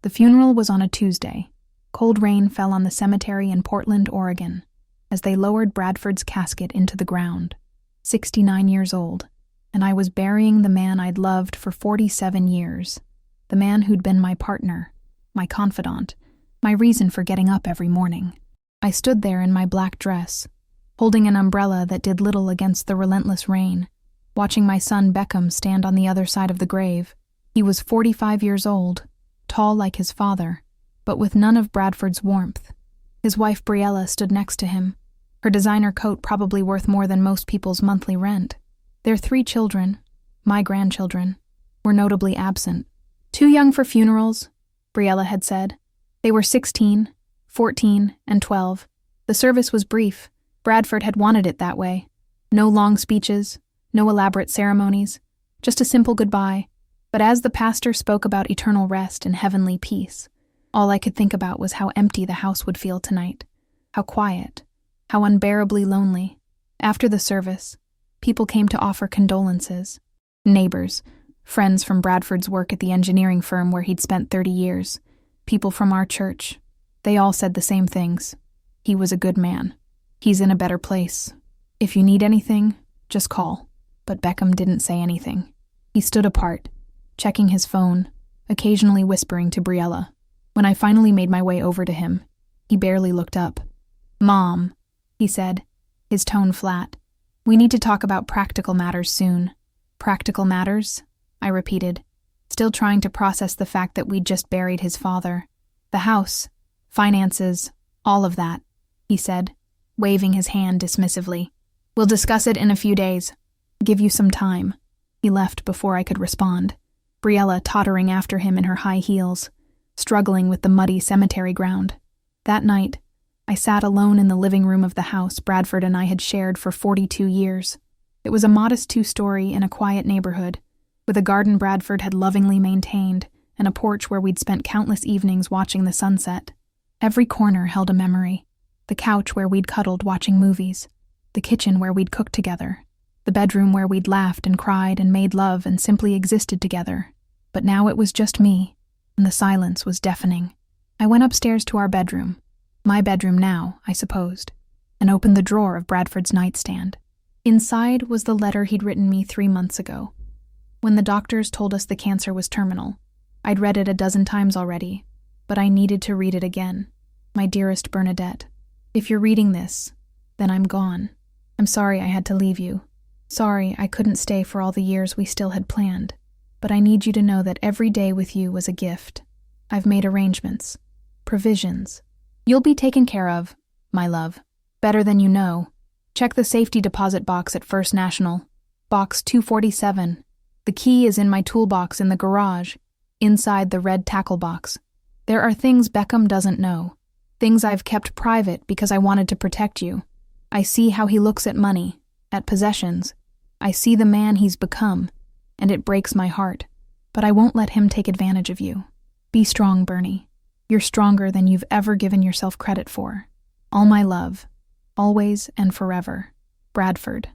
The funeral was on a Tuesday. Cold rain fell on the cemetery in Portland, Oregon, as they lowered Bradford's casket into the ground. 69 years old, and I was burying the man I'd loved for 47 years, the man who'd been my partner, my confidant, my reason for getting up every morning. I stood there in my black dress, holding an umbrella that did little against the relentless rain, watching my son Beckham stand on the other side of the grave. He was 45 years old, tall like his father, but with none of Bradford's warmth. His wife Briella stood next to him, her designer coat probably worth more than most people's monthly rent. Their 3 children, my grandchildren, were notably absent. Too young for funerals, Briella had said. They were 16, 14, and 12. The service was brief. Bradford had wanted it that way. No long speeches, no elaborate ceremonies, just a simple goodbye. But as the pastor spoke about eternal rest and heavenly peace, all I could think about was how empty the house would feel tonight, how quiet, how unbearably lonely. After the service, people came to offer condolences. Neighbors, friends from Bradford's work at the engineering firm where he'd spent 30 years, people from our church. They all said the same things. He was a good man. He's in a better place. If you need anything, just call. But Beckham didn't say anything. He stood apart, checking his phone, occasionally whispering to Briella. When I finally made my way over to him, he barely looked up. "Mom," he said, his tone flat. "We need to talk about practical matters soon." "Practical matters?" I repeated, still trying to process the fact that we'd just buried his father. "The house, finances, all of that," he said, waving his hand dismissively. "We'll discuss it in a few days. Give you some time." He left before I could respond, Briella tottering after him in her high heels, struggling with the muddy cemetery ground. That night, I sat alone in the living room of the house Bradford and I had shared for 42 years. It was a modest 2-story in a quiet neighborhood, with a garden Bradford had lovingly maintained and a porch where we'd spent countless evenings watching the sunset. Every corner held a memory. The couch where we'd cuddled watching movies, the kitchen where we'd cooked together, the bedroom where we'd laughed and cried and made love and simply existed together. But now it was just me, and the silence was deafening. I went upstairs to our bedroom, my bedroom now, I supposed, and opened the drawer of Bradford's nightstand. Inside was the letter he'd written me 3 months ago, when the doctors told us the cancer was terminal. I'd read it a dozen times already, but I needed to read it again. My dearest Bernadette, if you're reading this, then I'm gone. I'm sorry I had to leave you. Sorry I couldn't stay for all the years we still had planned. But I need you to know that every day with you was a gift. I've made arrangements, provisions. You'll be taken care of, my love, better than you know. Check the safety deposit box at First National, box 247. The key is in my toolbox in the garage, inside the red tackle box. There are things Beckham doesn't know, things I've kept private because I wanted to protect you. I see how he looks at money, at possessions. I see the man he's become, and it breaks my heart. But I won't let him take advantage of you. Be strong, Bernie. You're stronger than you've ever given yourself credit for. All my love, always and forever. Bradford.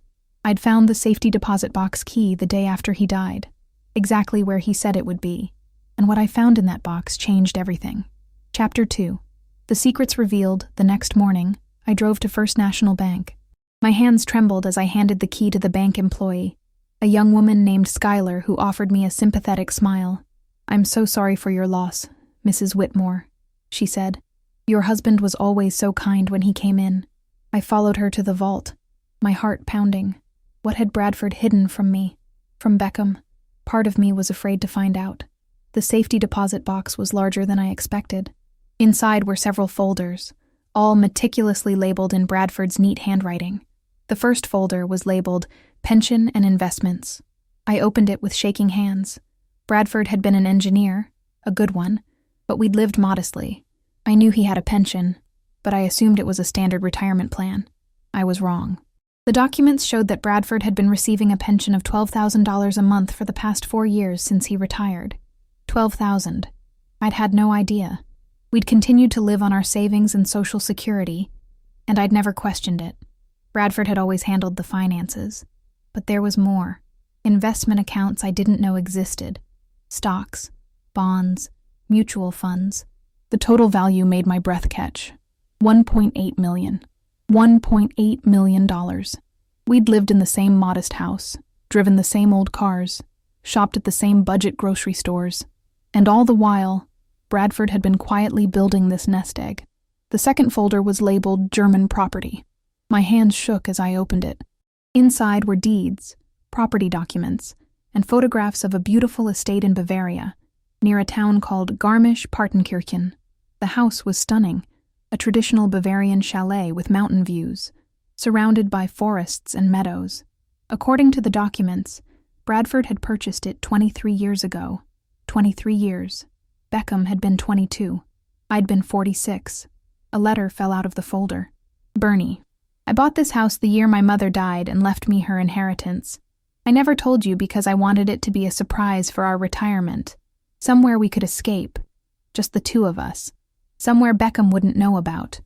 I'd found the safety deposit box key the day after he died, exactly where he said it would be, and what I found in that box changed everything. Chapter 2. The secrets revealed, the next morning, I drove to First National Bank. My hands trembled as I handed the key to the bank employee, a young woman named Schuyler who offered me a sympathetic smile. "I'm so sorry for your loss, Mrs. Whitmore," she said. "Your husband was always so kind when he came in." I followed her to the vault, my heart pounding. What had Bradford hidden from me? From Beckham? Part of me was afraid to find out. The safety deposit box was larger than I expected. Inside were several folders, all meticulously labeled in Bradford's neat handwriting. The first folder was labeled Pension and Investments. I opened it with shaking hands. Bradford had been an engineer, a good one, but we'd lived modestly. I knew he had a pension, but I assumed it was a standard retirement plan. I was wrong. The documents showed that Bradford had been receiving a pension of $12,000 a month for the past 4 years since he retired. $12,000. I'd had no idea. We'd continued to live on our savings and Social Security, and I'd never questioned it. Bradford had always handled the finances. But there was more. Investment accounts I didn't know existed. Stocks, bonds, mutual funds. The total value made my breath catch. $1.8 million. $1.8 million. We'd lived in the same modest house, driven the same old cars, shopped at the same budget grocery stores, and all the while, Bradford had been quietly building this nest egg. The second folder was labeled German property. My hands shook as I opened it. Inside were deeds, property documents, and photographs of a beautiful estate in Bavaria, near a town called Garmisch-Partenkirchen. The house was stunning, a traditional Bavarian chalet with mountain views, surrounded by forests and meadows. According to the documents, Bradford had purchased it 23 years ago. 23 years. Beckham had been 22. I'd been 46. A letter fell out of the folder. Bernie, I bought this house the year my mother died and left me her inheritance. I never told you because I wanted it to be a surprise for our retirement. Somewhere we could escape. Just the two of us. Somewhere Beckham wouldn't know about.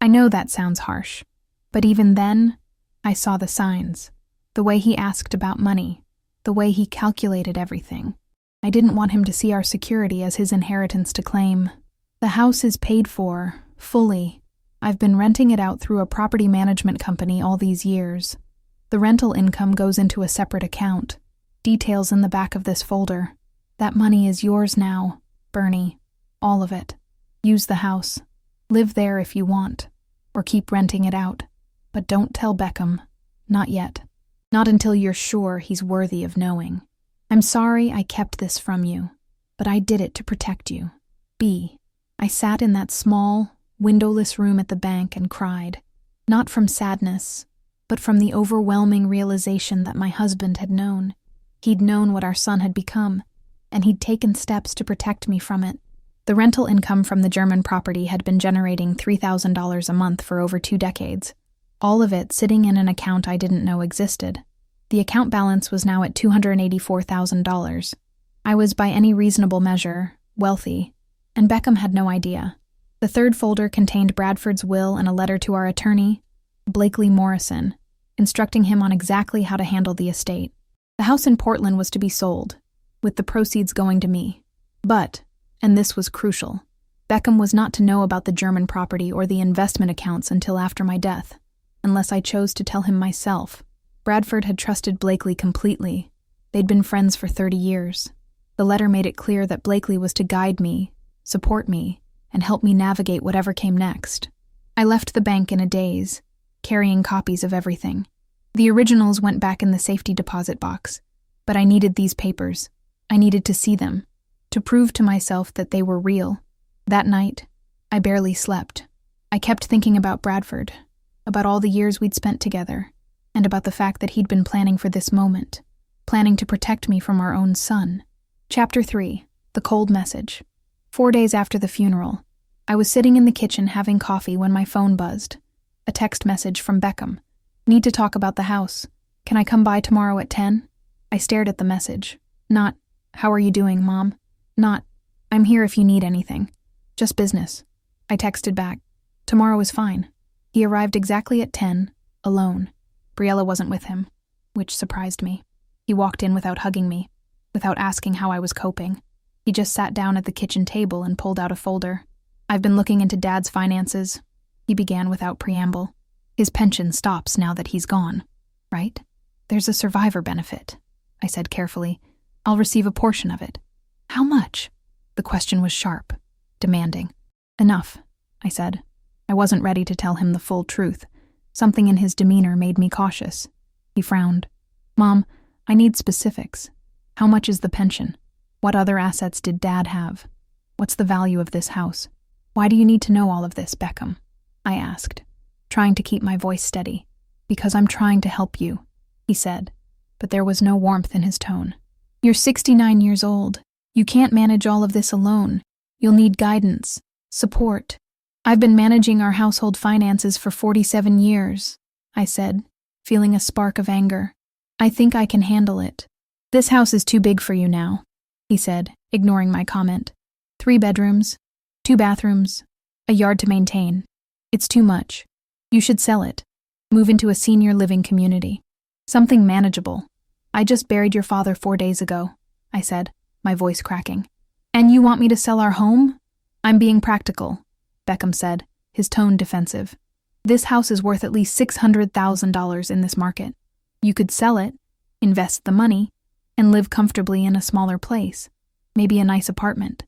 I know that sounds harsh. But even then, I saw the signs. The way he asked about money. The way he calculated everything. I didn't want him to see our security as his inheritance to claim. The house is paid for, fully. I've been renting it out through a property management company all these years. The rental income goes into a separate account. Details in the back of this folder. That money is yours now, Bernie. All of it. Use the house. Live there if you want. Or keep renting it out. But don't tell Beckham. Not yet. Not until you're sure he's worthy of knowing. I'm sorry I kept this from you, but I did it to protect you. B. I sat in that small, windowless room at the bank and cried. Not from sadness, but from the overwhelming realization that my husband had known. He'd known what our son had become, and he'd taken steps to protect me from it. The rental income from the German property had been generating $3,000 a month for over 2 decades. All of it sitting in an account I didn't know existed. The account balance was now at $284,000. I was, by any reasonable measure, wealthy, and Beckham had no idea. The third folder contained Bradford's will and a letter to our attorney, Blakely Morrison, instructing him on exactly how to handle the estate. The house in Portland was to be sold, with the proceeds going to me. But, and this was crucial, Beckham was not to know about the German property or the investment accounts until after my death, unless I chose to tell him myself. Bradford had trusted Blakely completely. They'd been friends for 30 years. The letter made it clear that Blakely was to guide me, support me, and help me navigate whatever came next. I left the bank in a daze, carrying copies of everything. The originals went back in the safety deposit box, but I needed these papers. I needed to see them, to prove to myself that they were real. That night, I barely slept. I kept thinking about Bradford, about all the years we'd spent together, and about the fact that he'd been planning for this moment, planning to protect me from our own son. Chapter 3. The Cold Message. 4 days after the funeral, I was sitting in the kitchen having coffee when my phone buzzed. A text message from Beckham. Need to talk about the house. Can I come by tomorrow at 10? I stared at the message. Not, how are you doing, Mom? Not, I'm here if you need anything. Just business. I texted back. Tomorrow is fine. He arrived exactly at 10, alone. Briella wasn't with him, which surprised me. He walked in without hugging me, without asking how I was coping. He just sat down at the kitchen table and pulled out a folder. I've been looking into Dad's finances, he began without preamble. His pension stops now that he's gone, right? There's a survivor benefit, I said carefully. I'll receive a portion of it. How much? The question was sharp, demanding. Enough, I said. I wasn't ready to tell him the full truth. Something in his demeanor made me cautious. He frowned. Mom, I need specifics. How much is the pension? What other assets did Dad have? What's the value of this house? Why do you need to know all of this, Beckham? I asked, trying to keep my voice steady. Because I'm trying to help you, he said, but there was no warmth in his tone. You're 69 years old. You can't manage all of this alone. You'll need guidance, support. I've been managing our household finances for 47 years, I said, feeling a spark of anger. I think I can handle it. This house is too big for you now, he said, ignoring my comment. 3 bedrooms, 2 bathrooms, a yard to maintain. It's too much. You should sell it. Move into a senior living community. Something manageable. I just buried your father 4 days ago, I said, my voice cracking. And you want me to sell our home? I'm being practical, Beckham said, his tone defensive. This house is worth at least $600,000 in this market. You could sell it, invest the money, and live comfortably in a smaller place, maybe a nice apartment.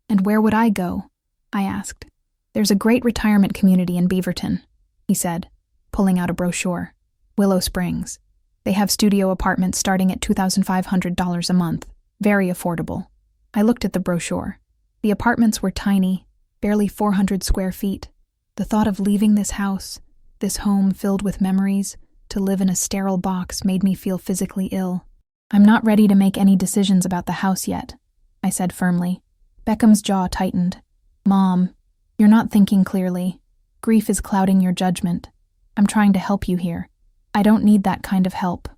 And where would I go? I asked. There's a great retirement community in Beaverton, he said, pulling out a brochure. Willow Springs. They have studio apartments starting at $2,500 a month. Very affordable. I looked at the brochure. The apartments were tiny, barely 400 square feet. The thought of leaving this house, this home filled with memories, to live in a sterile box made me feel physically ill. I'm not ready to make any decisions about the house yet, I said firmly. Beckham's jaw tightened. Mom, you're not thinking clearly. Grief is clouding your judgment. I'm trying to help you here. I don't need that kind of help,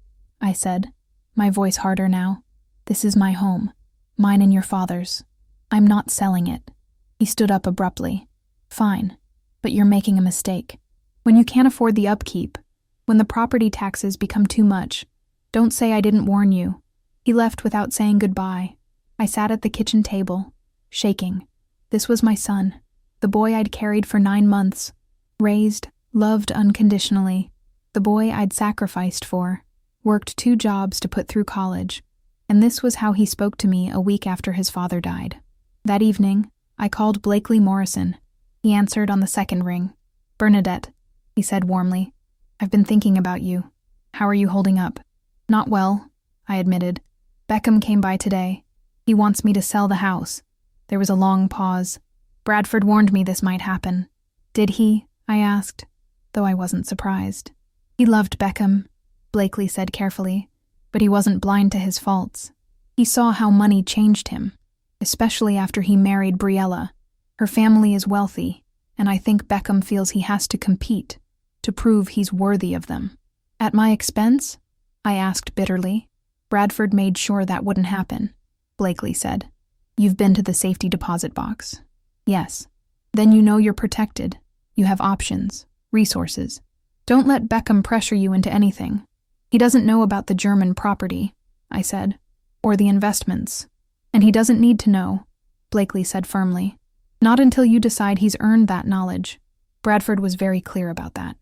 I said, my voice harder now. This is my home, mine and your father's. I'm not selling it. He stood up abruptly. Fine, but you're making a mistake. When you can't afford the upkeep, when the property taxes become too much, don't say I didn't warn you. He left without saying goodbye. I sat at the kitchen table, shaking. This was my son, the boy I'd carried for 9 months, raised, loved unconditionally, the boy I'd sacrificed for, worked 2 jobs to put through college, and this was how he spoke to me a week after his father died. That evening, I called Blakely Morrison. He answered on the second ring. Bernadette, he said warmly, I've been thinking about you. How are you holding up? Not well, I admitted. Beckham came by today. He wants me to sell the house. There was a long pause. Bradford warned me this might happen. Did he? I asked, though I wasn't surprised. He loved Beckham, Blakely said carefully, but he wasn't blind to his faults. He saw how money changed him, especially after he married Briella. Her family is wealthy, and I think Beckham feels he has to compete, to prove he's worthy of them. At my expense? I asked bitterly. Bradford made sure that wouldn't happen, Blakely said. You've been to the safety deposit box. Yes. Then you know you're protected. You have options, resources. Don't let Beckham pressure you into anything. He doesn't know about the German property, I said, or the investments. And he doesn't need to know, Blakely said firmly. Not until you decide he's earned that knowledge. Bradford was very clear about that.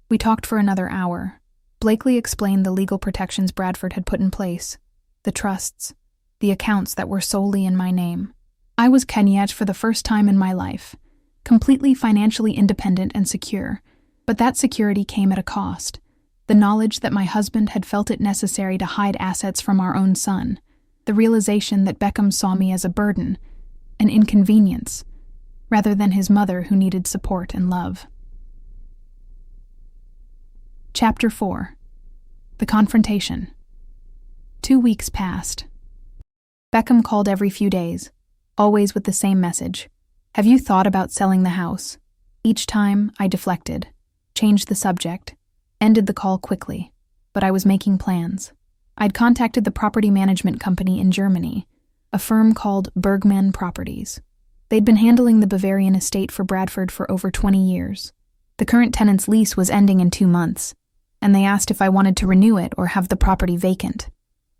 We talked for another hour. Blakely explained the legal protections Bradford had put in place, the trusts, the accounts that were solely in my name. I was Kenyat for the first time in my life, completely financially independent and secure, but that security came at a cost. The knowledge that my husband had felt it necessary to hide assets from our own son, the realization that Beckham saw me as a burden, an inconvenience, rather than his mother who needed support and love. Chapter 4. The Confrontation. 2 weeks passed. Beckham called every few days, always with the same message. Have you thought about selling the house? Each time, I deflected, changed the subject, ended the call quickly, but I was making plans. I'd contacted the property management company in Germany, a firm called Bergman Properties. They'd been handling the Bavarian estate for Bradford for over 20 years. The current tenant's lease was ending in 2 months, and they asked if I wanted to renew it or have the property vacant.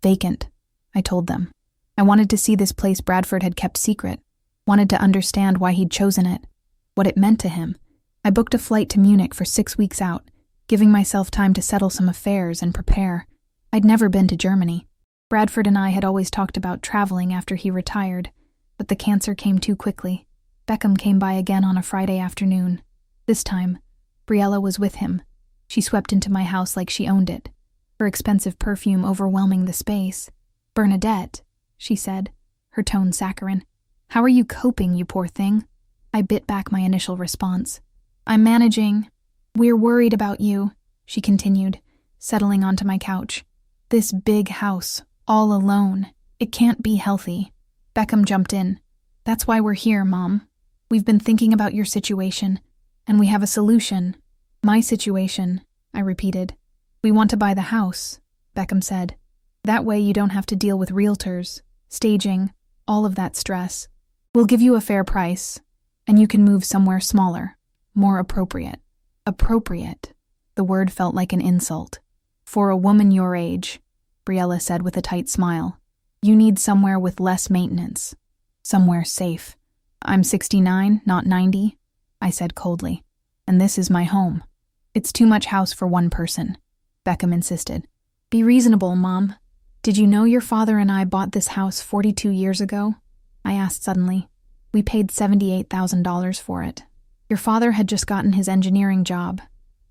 Vacant, I told them. I wanted to see this place Bradford had kept secret, wanted to understand why he'd chosen it, what it meant to him. I booked a flight to Munich for 6 weeks out, giving myself time to settle some affairs and prepare. I'd never been to Germany. Bradford and I had always talked about traveling after he retired, but the cancer came too quickly. Beckham came by again on a Friday afternoon. This time, Briella was with him. She swept into my house like she owned it, her expensive perfume overwhelming the space. Bernadette, she said, her tone saccharine. How are you coping, you poor thing? I bit back my initial response. I'm managing. We're worried about you, she continued, settling onto my couch. This big house, all alone. It can't be healthy. Beckham jumped in. That's why we're here, Mom. We've been thinking about your situation, and we have a solution. My situation, I repeated. We want to buy the house, Beckham said. That way you don't have to deal with realtors, staging, all of that stress. We'll give you a fair price, and you can move somewhere smaller, more appropriate. Appropriate. The word felt like an insult. For a woman your age, Briella said with a tight smile, you need somewhere with less maintenance. Somewhere safe. I'm 69, not 90, I said coldly. And this is my home. It's too much house for one person, Beckham insisted. Be reasonable, Mom. Did you know your father and I bought this house 42 years ago? I asked suddenly. We paid $78,000 for it. Your father had just gotten his engineering job.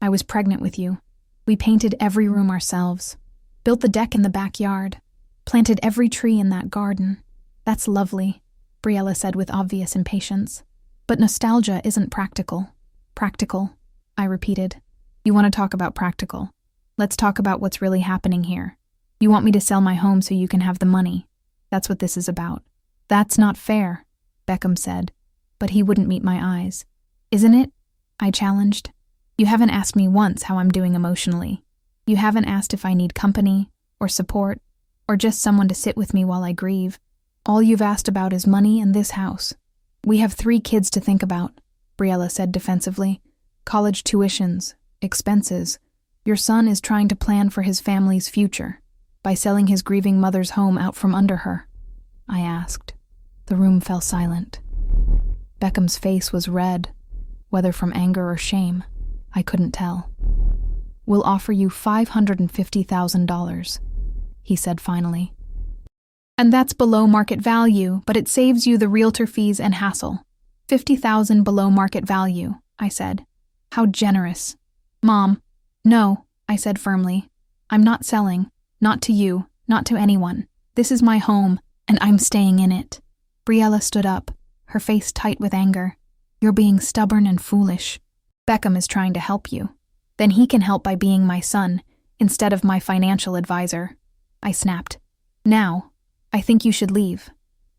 I was pregnant with you. We painted every room ourselves, built the deck in the backyard, planted every tree in that garden. That's lovely, Briella said with obvious impatience. But nostalgia isn't practical. Practical, I repeated. You want to talk about practical? Let's talk about what's really happening here. You want me to sell my home so you can have the money. That's what this is about. That's not fair, Beckham said, but he wouldn't meet my eyes. Isn't it? I challenged. You haven't asked me once how I'm doing emotionally. You haven't asked if I need company, or support, or just someone to sit with me while I grieve. All you've asked about is money and this house. We have 3 kids to think about, Briella said defensively. College tuitions, expenses. Your son is trying to plan for his family's future by selling his grieving mother's home out from under her. I asked. The room fell silent. Beckham's face was red, whether from anger or shame, I couldn't tell. We'll offer you $550,000, he said finally. And that's below market value, but it saves you the realtor fees and hassle. $50,000 below market value, I said. How generous. Mom. No, I said firmly. I'm not selling. Not to you. Not to anyone. This is my home, and I'm staying in it. Briella stood up, her face tight with anger. You're being stubborn and foolish. Beckham is trying to help you. Then he can help by being my son, instead of my financial advisor. I snapped. Now, I think you should leave.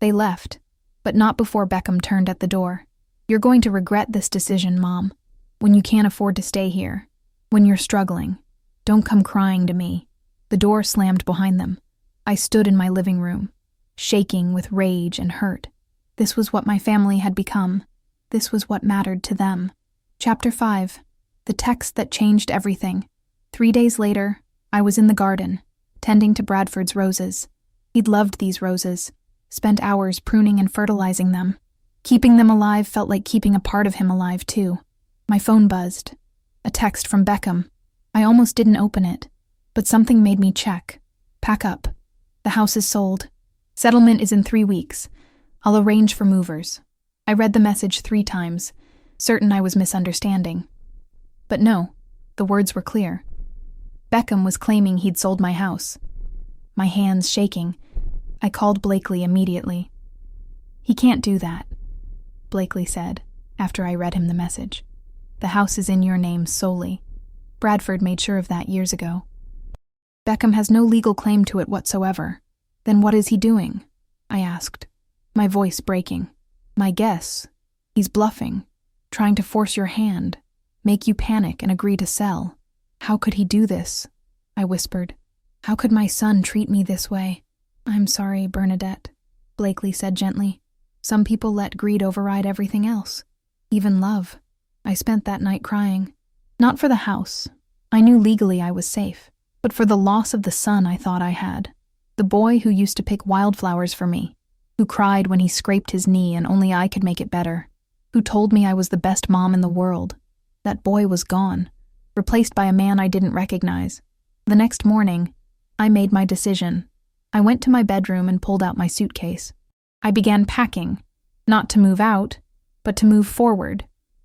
They left, but not before Beckham turned at the door. You're going to regret this decision, Mom. When you can't afford to stay here. When you're struggling. Don't come crying to me. The door slammed behind them. I stood in my living room, shaking with rage and hurt. This was what my family had become. This was what mattered to them. Chapter 5. The text that changed everything. 3 days later, I was in the garden, tending to Bradford's roses. He'd loved these roses, spent hours pruning and fertilizing them. Keeping them alive felt like keeping a part of him alive, too. My phone buzzed. A text from Beckham. I almost didn't open it, but something made me check. Pack up. The house is sold. Settlement is in 3 weeks. I'll arrange for movers. I read the message 3 times, certain I was misunderstanding. But no, the words were clear. Beckham was claiming he'd sold my house. My hands shaking, I called Blakely immediately. He can't do that, Blakely said, after I read him the message. The house is in your name solely. Bradford made sure of that years ago. Beckham has no legal claim to it whatsoever. Then what is he doing? I asked, my voice breaking. My guess, he's bluffing, trying to force your hand, make you panic and agree to sell. How could he do this? I whispered. How could my son treat me this way? I'm sorry, Bernadette, Blakely said gently. Some people let greed override everything else, even love. I spent that night crying. Not for the house. I knew legally I was safe, but for the loss of the son I thought I had. The boy who used to pick wildflowers for me, who cried when he scraped his knee and only I could make it better, who told me I was the best mom in the world. That boy was gone, replaced by a man I didn't recognize. The next morning, I made my decision. I went to my bedroom and pulled out my suitcase. I began packing, not to move out, but to move forward.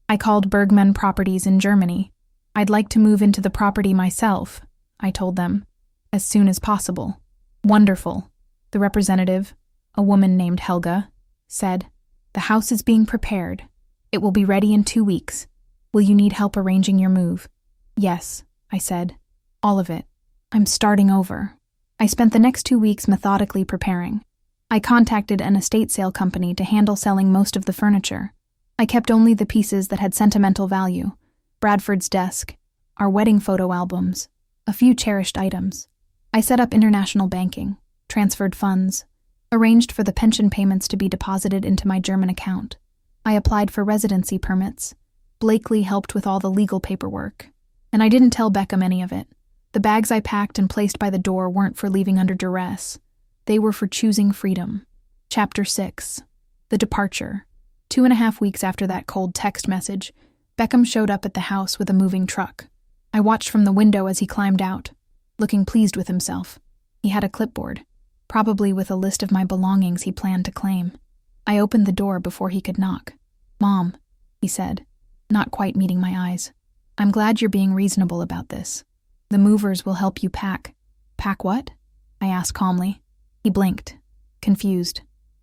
I called Bergman Properties in Germany. I'd like to move into the property myself, I told them, as soon as possible. Wonderful, the representative, a woman named Helga, said. The house is being prepared. It will be ready in 2 weeks. Will you need help arranging your move? Yes, I said. All of it. I'm starting over. I spent the next 2 weeks methodically preparing. I contacted an estate sale company to handle selling most of the furniture. I kept only the pieces that had sentimental value. Bradford's desk, our wedding photo albums, a few cherished items. I set up international banking, transferred funds, arranged for the pension payments to be deposited into my German account. I applied for residency permits. Blakely helped with all the legal paperwork. And I didn't tell Beckham any of it. The bags I packed and placed by the door weren't for leaving under duress. They were for choosing freedom. Chapter 6. The departure. 2.5 weeks after that cold text message, Beckham showed up at the house with a moving truck. I watched from the window as he climbed out, looking pleased with himself. He had a clipboard, probably with a list of my belongings he planned to claim. I opened the door before he could knock. "Mom," he said, not quite meeting my eyes. "I'm glad you're being reasonable about this. The movers will help you pack." "Pack what?" I asked calmly. He blinked, confused.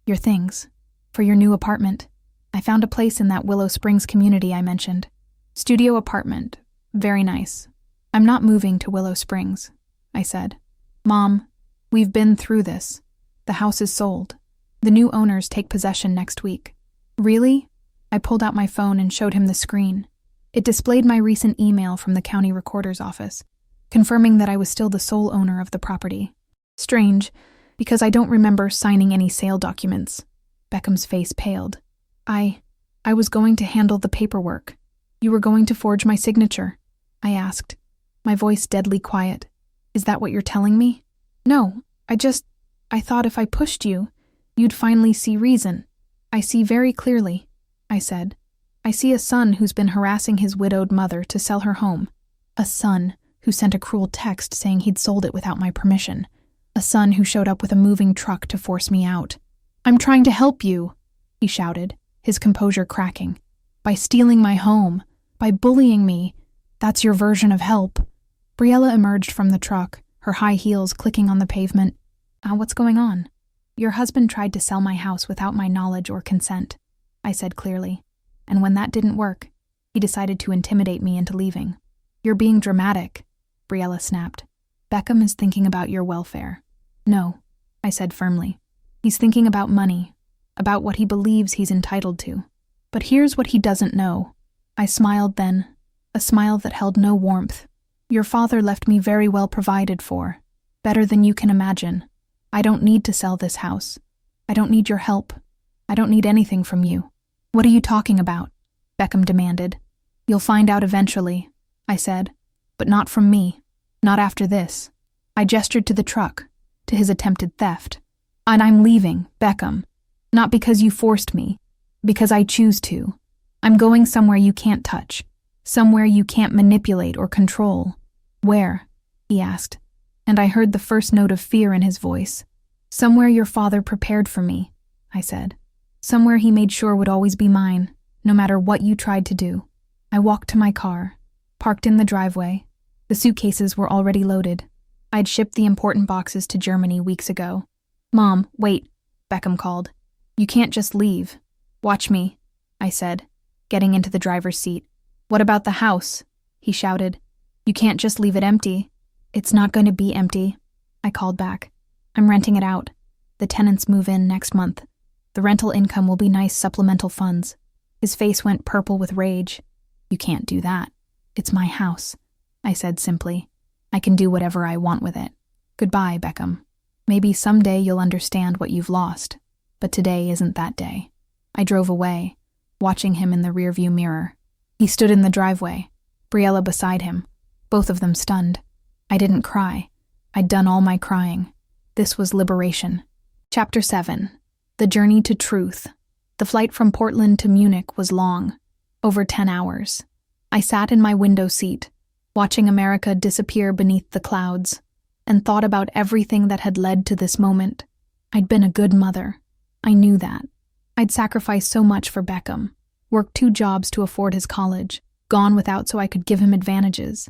"Your things. For your new apartment. I found a place in that Willow Springs community I mentioned. Studio apartment. Very nice. I'm not moving to Willow Springs," I said. "Mom, we've been through this. The house is sold. The new owners take possession next week." "Really?" I pulled out my phone and showed him the screen. It displayed my recent email from the county recorder's office, confirming that I was still the sole owner of the property. Strange, because I don't remember signing any sale documents. Beckham's face paled. I was going to handle the paperwork. You were going to forge my signature?" I asked, my voice deadly quiet. "Is that what you're telling me?" "No, I thought if I pushed you, you'd finally see reason." "I see very clearly," I said. "I see a son who's been harassing his widowed mother to sell her home. A son who sent a cruel text saying he'd sold it without my permission. A son who showed up with a moving truck to force me out. I'm trying to help you," he shouted, his composure cracking. "By stealing my home, by bullying me. That's your version of help." Briella emerged from the truck, her high heels clicking on the pavement. What's going on?" "Your husband tried to sell my house without my knowledge or consent," I said clearly. "And when that didn't work, he decided to intimidate me into leaving." "You're being dramatic," Briella snapped. "Beckham is thinking about your welfare." "No," I said firmly. "He's thinking about money, about what he believes he's entitled to. But here's what he doesn't know." I smiled then, a smile that held no warmth. "Your father left me very well provided for, better than you can imagine. I don't need to sell this house. I don't need your help. I don't need anything from you." "What are you talking about?" Beckham demanded. "You'll find out eventually," I said, "but not from me. Not after this." I gestured to the truck, to his attempted theft. "And I'm leaving, Beckham. Not because you forced me, because I choose to. I'm going somewhere you can't touch, somewhere you can't manipulate or control." "Where?" he asked, and I heard the first note of fear in his voice. "Somewhere your father prepared for me," I said. "Somewhere he made sure would always be mine, no matter what you tried to do." I walked to my car, parked in the driveway. The suitcases were already loaded. I'd shipped the important boxes to Germany weeks ago. "Mom, wait," Beckham called. "You can't just leave." "Watch me," I said, getting into the driver's seat. "What about the house?" he shouted. "You can't just leave it empty." "It's not going to be empty," I called back. "I'm renting it out. The tenants move in next month. The rental income will be nice supplemental funds." His face went purple with rage. "You can't do that. It's my house," I said simply. "I can do whatever I want with it. Goodbye, Beckham. Maybe someday you'll understand what you've lost, but today isn't that day." I drove away, watching him in the rearview mirror. He stood in the driveway, Briella beside him, both of them stunned. I didn't cry. I'd done all my crying. This was liberation. Chapter 7. The Journey to Truth. The flight from Portland to Munich was long, over 10 hours. I sat in my window seat, watching America disappear beneath the clouds, and thought about everything that had led to this moment. I'd been a good mother. I knew that. I'd sacrificed so much for Beckham, worked 2 jobs to afford his college, gone without so I could give him advantages,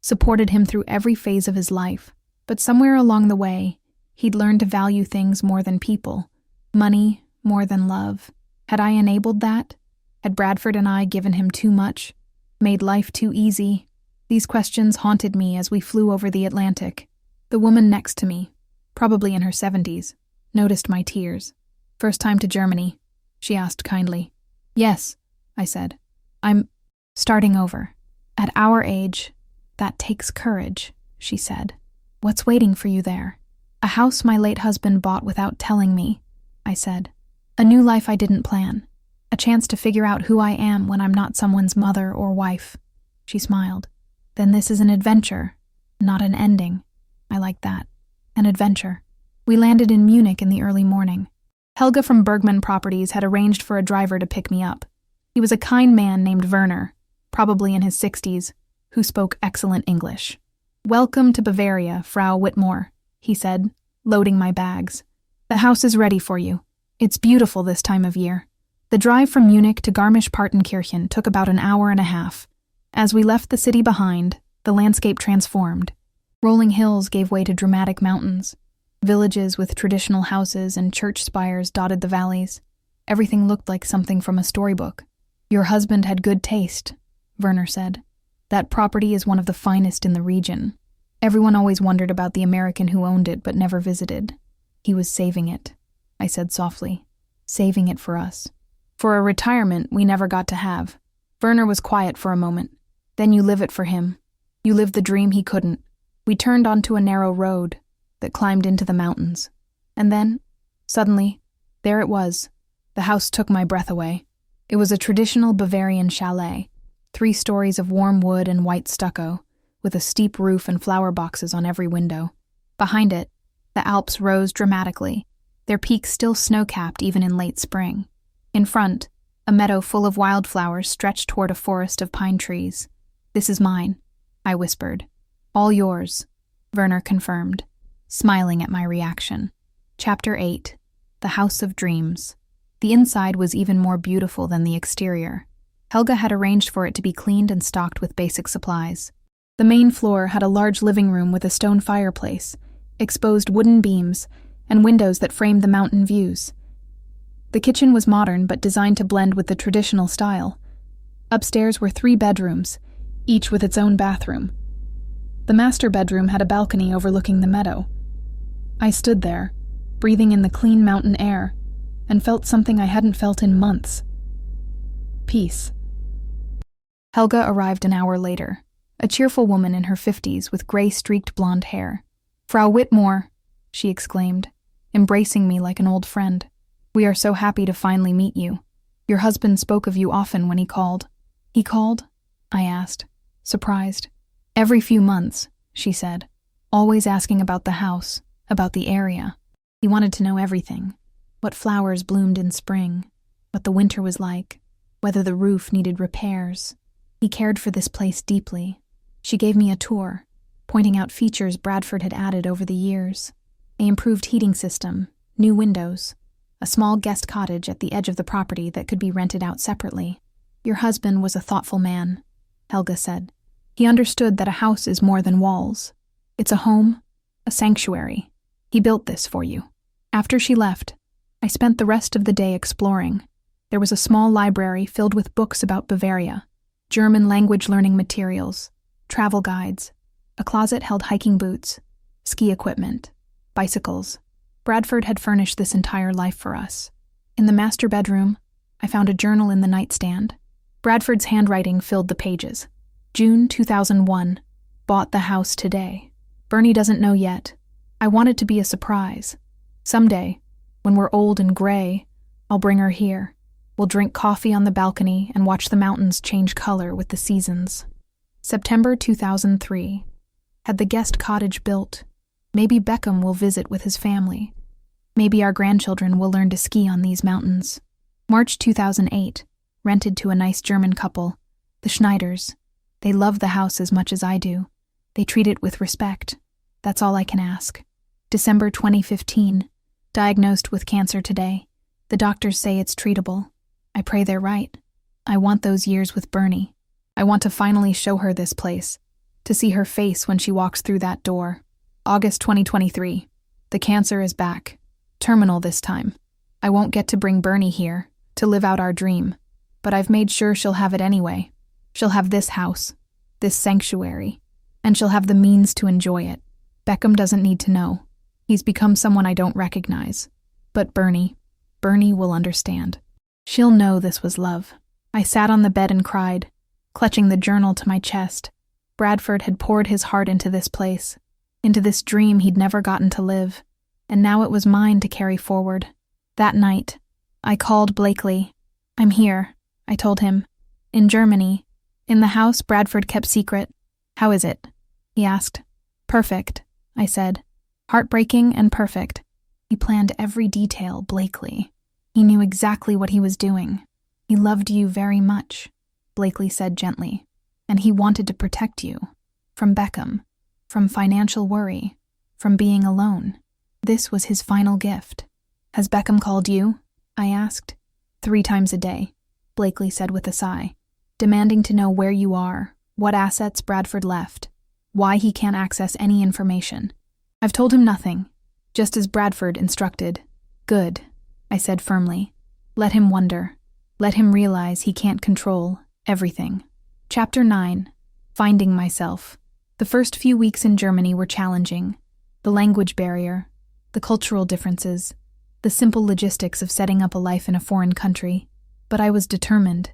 supported him through every phase of his life. But somewhere along the way, he'd learned to value things more than people, money more than love. Had I enabled that? Had Bradford and I given him too much, made life too easy? These questions haunted me as we flew over the Atlantic. The woman next to me, probably in her 70s, noticed my tears. "First time to Germany?" she asked kindly. "Yes," I said. "I'm starting over. At our age, that takes courage," she said. "What's waiting for you there?" "A house my late husband bought without telling me," I said. "A new life I didn't plan. A chance to figure out who I am when I'm not someone's mother or wife." She smiled. "Then this is an adventure, not an ending." I like that. An adventure. We landed in Munich in the early morning. Helga from Bergman Properties had arranged for a driver to pick me up. He was a kind man named Werner, probably in his 60s, who spoke excellent English. "Welcome to Bavaria, Frau Whitmore," he said, loading my bags. "The house is ready for you. It's beautiful this time of year." The drive from Munich to Garmisch-Partenkirchen took about an hour and a half. As we left the city behind, the landscape transformed. Rolling hills gave way to dramatic mountains. Villages with traditional houses and church spires dotted the valleys. Everything looked like something from a storybook. "Your husband had good taste," Werner said. "That property is one of the finest in the region. Everyone always wondered about the American who owned it but never visited. He was saving it," I said softly. "Saving it for us. For a retirement we never got to have." Werner was quiet for a moment. "Then you live it for him. You live the dream he couldn't." We turned onto a narrow road that climbed into the mountains. And then, suddenly, there it was. The house took my breath away. It was a traditional Bavarian chalet, 3 stories of warm wood and white stucco, with a steep roof and flower boxes on every window. Behind it, the Alps rose dramatically, their peaks still snow-capped even in late spring. In front, a meadow full of wildflowers stretched toward a forest of pine trees. "This is mine," I whispered. "All yours," Werner confirmed, smiling at my reaction. Chapter 8. The House of Dreams. The inside was even more beautiful than the exterior. Helga had arranged for it to be cleaned and stocked with basic supplies. The main floor had a large living room with a stone fireplace, exposed wooden beams, and windows that framed the mountain views. The kitchen was modern but designed to blend with the traditional style. Upstairs were 3 bedrooms, each with its own bathroom. The master bedroom had a balcony overlooking the meadow. I stood there, breathing in the clean mountain air, and felt something I hadn't felt in months. Peace. Helga arrived an hour later, a cheerful woman in her 50s with gray-streaked blonde hair. "Frau Whitmore," she exclaimed, embracing me like an old friend. "We are so happy to finally meet you. Your husband spoke of you often when he called." "He called?" I asked, surprised. "Every few months," she said, "always asking about the house, about the area. He wanted to know everything, what flowers bloomed in spring, what the winter was like, whether the roof needed repairs. He cared for this place deeply." She gave me a tour, pointing out features Bradford had added over the years. An improved heating system, new windows, a small guest cottage at the edge of the property that could be rented out separately. "Your husband was a thoughtful man," Helga said. "He understood that a house is more than walls. It's a home, a sanctuary. He built this for you." After she left, I spent the rest of the day exploring. There was a small library filled with books about Bavaria, German language learning materials, travel guides. A closet held hiking boots, ski equipment, bicycles. Bradford had furnished this entire life for us. In the master bedroom, I found a journal in the nightstand. Bradford's handwriting filled the pages. June 2001. Bought the house today. Bernie doesn't know yet. I want it to be a surprise. Someday, when we're old and gray, I'll bring her here. We'll drink coffee on the balcony and watch the mountains change color with the seasons. September 2003. Had the guest cottage built. Maybe Beckham will visit with his family. Maybe our grandchildren will learn to ski on these mountains. March 2008. Rented to a nice German couple, the Schneiders. They love the house as much as I do. They treat it with respect. That's all I can ask. December 2015. Diagnosed with cancer today. The doctors say it's treatable. I pray they're right. I want those years with Bernie. I want to finally show her this place, to see her face when she walks through that door. August 2023. The cancer is back. Terminal this time. I won't get to bring Bernie here, to live out our dream, but I've made sure she'll have it anyway. She'll have this house, this sanctuary, and she'll have the means to enjoy it. Beckham doesn't need to know. He's become someone I don't recognize. But Bernie will understand. She'll know this was love. I sat on the bed and cried, clutching the journal to my chest. Bradford had poured his heart into this place, into this dream he'd never gotten to live, and now it was mine to carry forward. That night, I called Blakely. "I'm here," I told him. "In Germany. In the house Bradford kept secret. How is it?" he asked. "Perfect," I said. "Heartbreaking and perfect." He planned every detail, Blakely. He knew exactly what he was doing. He loved you very much, Blakely said gently, and he wanted to protect you. From Beckham, from financial worry, from being alone. This was his final gift. Has Beckham called you? I asked. 3 times a day, Blakely said with a sigh, demanding to know where you are, what assets Bradford left, why he can't access any information. I've told him nothing, just as Bradford instructed. Good, I said firmly. Let him wonder. Let him realize he can't control everything. Chapter 9. Finding myself. The first few weeks in Germany were challenging. The language barrier, the cultural differences, the simple logistics of setting up a life in a foreign country. But I was determined.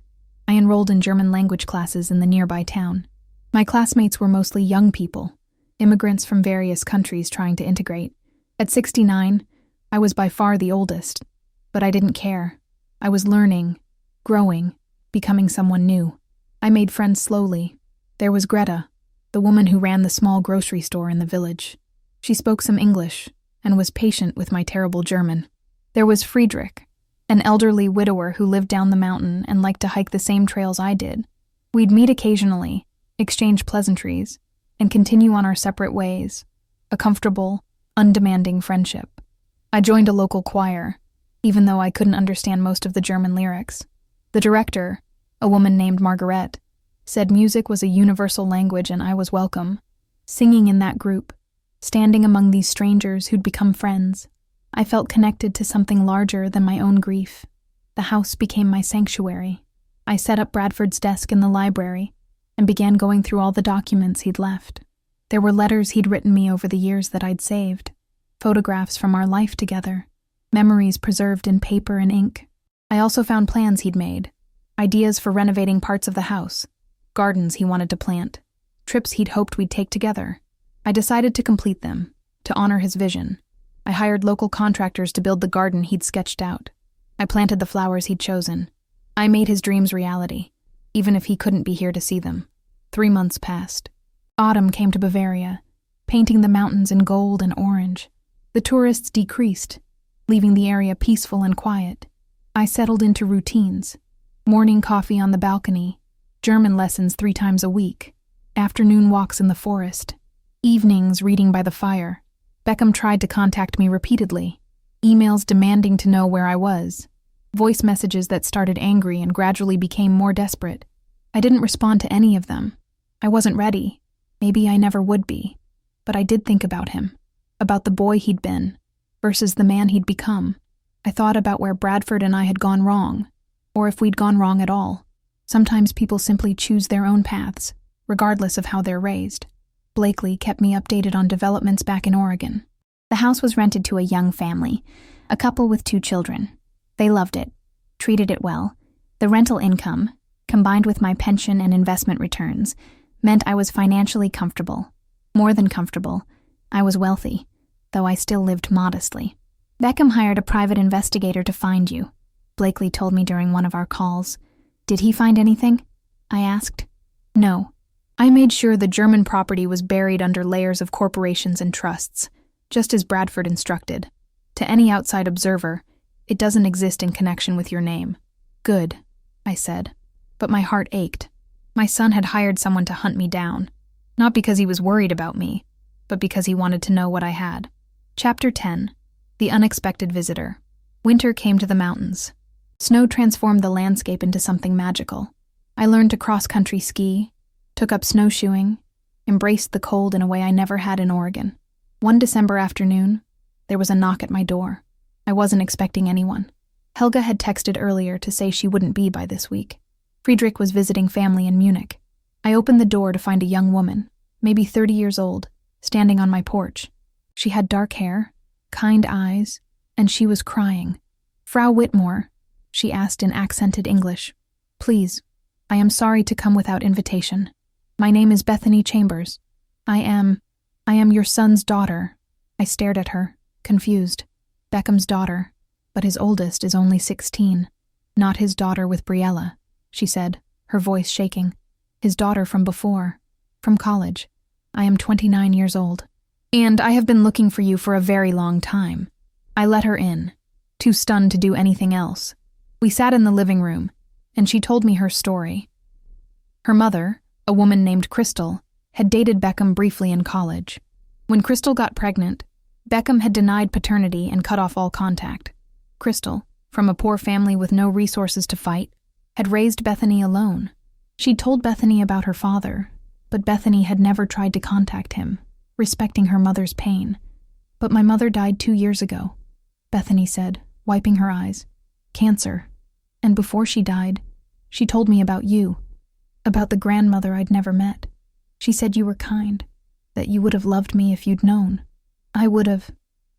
I enrolled in German language classes in the nearby town. My classmates were mostly young people, immigrants from various countries trying to integrate. At 69, I was by far the oldest, but I didn't care. I was learning, growing, becoming someone new. I made friends slowly. There was Greta, the woman who ran the small grocery store in the village. She spoke some English and was patient with my terrible German. There was Friedrich, an elderly widower who lived down the mountain and liked to hike the same trails I did. We'd meet occasionally, exchange pleasantries, and continue on our separate ways, a comfortable, undemanding friendship. I joined a local choir, even though I couldn't understand most of the German lyrics. The director, a woman named Margaret, said music was a universal language and I was welcome. Singing in that group, standing among these strangers who'd become friends, I felt connected to something larger than my own grief. The house became my sanctuary. I set up Bradford's desk in the library and began going through all the documents he'd left. There were letters he'd written me over the years that I'd saved, photographs from our life together, memories preserved in paper and ink. I also found plans he'd made, ideas for renovating parts of the house, gardens he wanted to plant, trips he'd hoped we'd take together. I decided to complete them, to honor his vision. I hired local contractors to build the garden he'd sketched out. I planted the flowers he'd chosen. I made his dreams reality, even if he couldn't be here to see them. 3 months passed. Autumn came to Bavaria, painting the mountains in gold and orange. The tourists decreased, leaving the area peaceful and quiet. I settled into routines. Morning coffee on the balcony, German lessons 3 times a week, afternoon walks in the forest, evenings reading by the fire. Beckham tried to contact me repeatedly, emails demanding to know where I was, voice messages that started angry and gradually became more desperate. I didn't respond to any of them. I wasn't ready. Maybe I never would be. But I did think about him, about the boy he'd been, versus the man he'd become. I thought about where Bradford and I had gone wrong, or if we'd gone wrong at all. Sometimes people simply choose their own paths, regardless of how they're raised. Blakely kept me updated on developments back in Oregon. The house was rented to a young family, a couple with 2 children. They loved it, treated it well. The rental income, combined with my pension and investment returns, meant I was financially comfortable. More than comfortable, I was wealthy, though I still lived modestly. Beckham hired a private investigator to find you, Blakely told me during one of our calls. Did he find anything? I asked. No. I made sure the German property was buried under layers of corporations and trusts, just as Bradford instructed. To any outside observer, it doesn't exist in connection with your name. Good, I said, but my heart ached. My son had hired someone to hunt me down, not because he was worried about me, but because he wanted to know what I had. Chapter 10. The Unexpected Visitor. Winter came to the mountains. Snow transformed the landscape into something magical. I learned to cross-country ski, took up snowshoeing, embraced the cold in a way I never had in Oregon. One December afternoon, there was a knock at my door. I wasn't expecting anyone. Helga had texted earlier to say she wouldn't be by this week. Friedrich was visiting family in Munich. I opened the door to find a young woman, maybe 30 years old, standing on my porch. She had dark hair, kind eyes, and she was crying. Frau Whitmore, she asked in accented English. Please, I am sorry to come without invitation. My name is Bethany Chambers. I am your son's daughter. I stared at her, confused. Beckham's daughter, but his oldest is only 16. Not his daughter with Briella, she said, her voice shaking. His daughter from before, from college. I am 29 years old. And I have been looking for you for a very long time. I let her in, too stunned to do anything else. We sat in the living room, and she told me her story. Her mother, a woman named Crystal, had dated Beckham briefly in college. When Crystal got pregnant, Beckham had denied paternity and cut off all contact. Crystal, from a poor family with no resources to fight, had raised Bethany alone. She'd told Bethany about her father, but Bethany had never tried to contact him, respecting her mother's pain. "But my mother died 2 years ago," Bethany said, wiping her eyes. "Cancer. And before she died, she told me about you, about the grandmother I'd never met. She said you were kind, that you would have loved me if you'd known." "I would have,"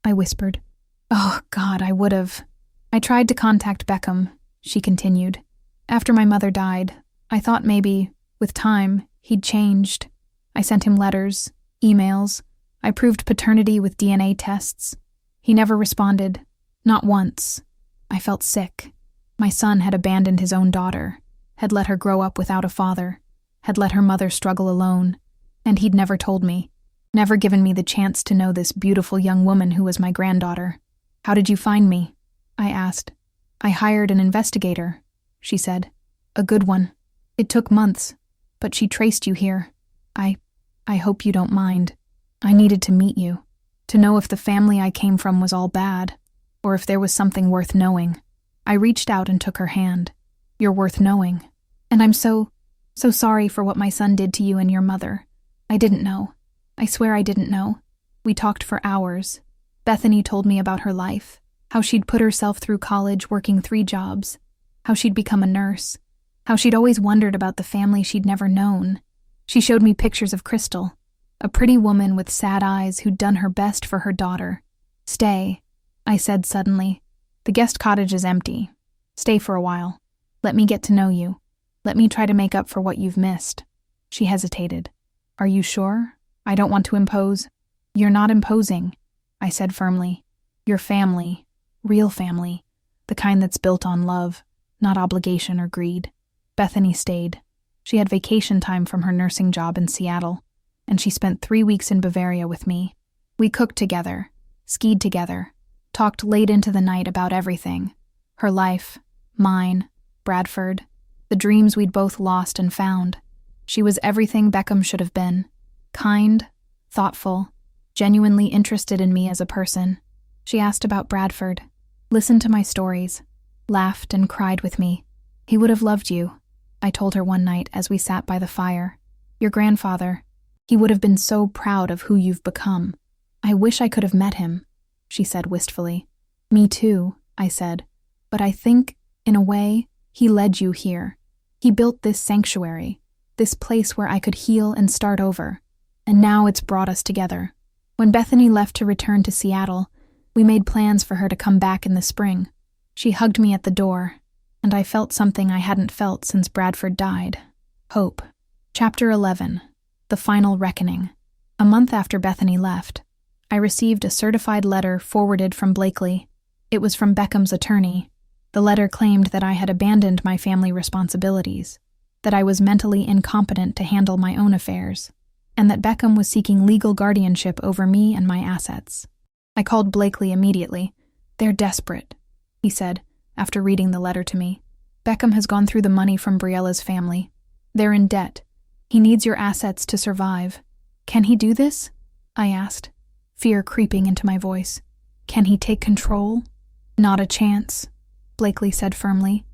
I whispered. "Oh, God, I would have." "I tried to contact Beckham," she continued. "After my mother died, I thought maybe, with time, he'd changed. I sent him letters, emails. I proved paternity with DNA tests. He never responded. Not once. I felt sick. My son had abandoned his own daughter, had let her grow up without a father, had let her mother struggle alone, and he'd never told me, never given me the chance to know this beautiful young woman who was my granddaughter. "How did you find me?" I asked. "I hired an investigator," she said. "A good one. It took months, but she traced you here. I hope you don't mind. I needed to meet you, to know if the family I came from was all bad, or if there was something worth knowing." I reached out and took her hand. "You're worth knowing. And I'm so sorry for what my son did to you and your mother. I didn't know. I swear I didn't know." We talked for hours. Bethany told me about her life, how she'd put herself through college working 3 jobs, how she'd become a nurse, how she'd always wondered about the family she'd never known. She showed me pictures of Crystal, a pretty woman with sad eyes who'd done her best for her daughter. "Stay," I said suddenly. "The guest cottage is empty. Stay for a while. Let me get to know you. Let me try to make up for what you've missed." She hesitated. "Are you sure? I don't want to impose." "You're not imposing," I said firmly. "Your family, real family, the kind that's built on love, not obligation or greed." Bethany stayed. She had vacation time from her nursing job in Seattle, and she spent 3 weeks in Bavaria with me. We cooked together, skied together, talked late into the night about everything. Her life, mine, Bradford, the dreams we'd both lost and found. She was everything Beckham should have been. Kind, thoughtful, genuinely interested in me as a person. She asked about Bradford, listened to my stories, laughed and cried with me. "He would have loved you," I told her one night as we sat by the fire. "Your grandfather. He would have been so proud of who you've become." "I wish I could have met him," she said wistfully. "Me too," I said. "But I think, in a way, he led you here. He built this sanctuary, this place where I could heal and start over. And now it's brought us together." When Bethany left to return to Seattle, we made plans for her to come back in the spring. She hugged me at the door, and I felt something I hadn't felt since Bradford died. Hope. Chapter 11. The Final Reckoning. A month after Bethany left, I received a certified letter forwarded from Blakely. It was from Beckham's attorney. The letter claimed that I had abandoned my family responsibilities, that I was mentally incompetent to handle my own affairs, and that Beckham was seeking legal guardianship over me and my assets. I called Blakely immediately. "They're desperate," he said, after reading the letter to me. "Beckham has gone through the money from Briella's family. They're in debt. He needs your assets to survive." "Can he do this?" I asked, fear creeping into my voice. "Can he take control?" "Not a chance," Blakely said firmly.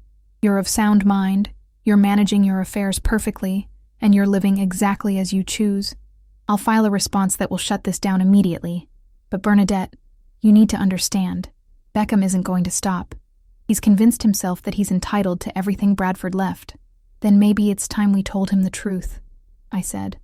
"You're of sound mind, you're managing your affairs perfectly, and you're living exactly as you choose. I'll file a response that will shut this down immediately. But Bernadette, you need to understand. Beckham isn't going to stop. He's convinced himself that he's entitled to everything Bradford left. Then maybe it's time we told him the truth," I said.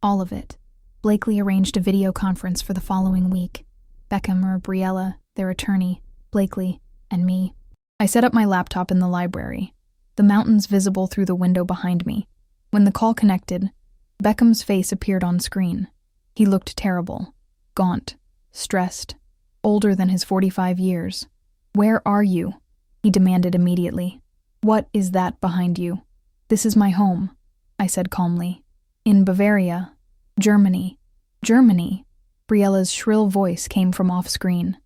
"All of it." Blakely arranged a video conference for the following week. Beckham or Briella, their attorney, Blakely, and me. I set up my laptop in the library, the mountains visible through the window behind me. When the call connected, Beckham's face appeared on screen. He looked terrible, gaunt, stressed, older than his 45 years. "Where are you?" he demanded immediately. "What is that behind you?" "This is my home," I said calmly. "In Bavaria, Germany." "Germany?" Briella's shrill voice came from off-screen.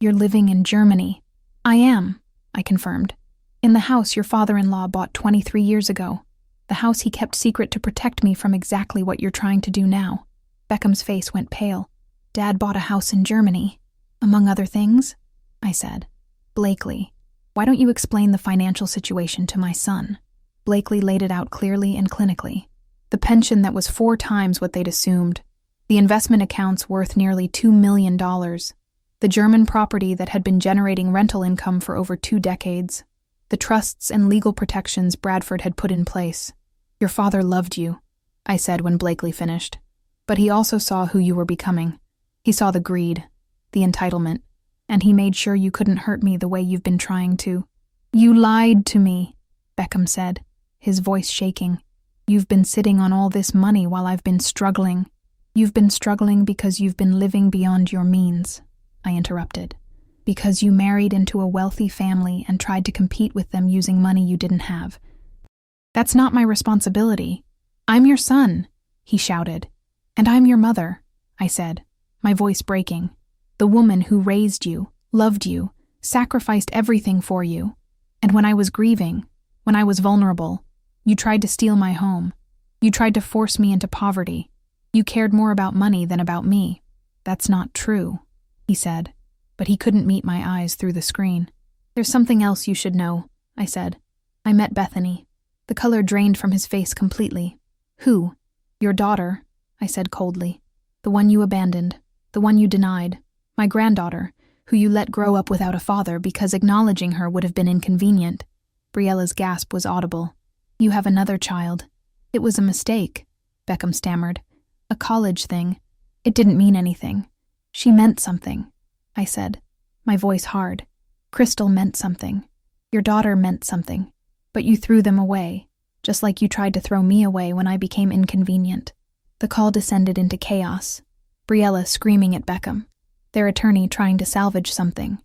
You're living in Germany." "I am," I confirmed. "In the house your father-in-law bought 23 years ago. The house he kept secret to protect me from exactly what you're trying to do now." Beckham's face went pale. "Dad bought a house in Germany, among other things?" I said. "Blakely, why don't you explain the financial situation to my son?" Blakely laid it out clearly and clinically. The pension that was 4 times what they'd assumed. The investment accounts worth nearly $2 million. The German property that had been generating rental income for over 2 decades. The trusts and legal protections Bradford had put in place. "Your father loved you," I said when Blakely finished. "But he also saw who you were becoming. He saw the greed, the entitlement, and he made sure you couldn't hurt me the way you've been trying to." "You lied to me," Beckham said, his voice shaking. "You've been sitting on all this money while I've been struggling." "You've been struggling because you've been living beyond your means," I interrupted. "Because you married into a wealthy family and tried to compete with them using money you didn't have." "That's not my responsibility. I'm your son," he shouted. "And I'm your mother," I said, my voice breaking. "The woman who raised you, loved you, sacrificed everything for you. And when I was grieving, when I was vulnerable, you tried to steal my home. You tried to force me into poverty. You cared more about money than about me." "That's not true," he said, but he couldn't meet my eyes through the screen. "There's something else you should know," I said. "I met Bethany." The color drained from his face completely. "Who?" "Your daughter," I said coldly. "The one you abandoned, the one you denied. My granddaughter, who you let grow up without a father because acknowledging her would have been inconvenient." Briella's gasp was audible. "You have another child." "It was a mistake," Beckham stammered. "A college thing. It didn't mean anything. She meant something," I said, my voice hard. "Crystal meant something. Your daughter meant something. But you threw them away, just like you tried to throw me away when I became inconvenient." The call descended into chaos. Briella screaming at Beckham, their attorney trying to salvage something.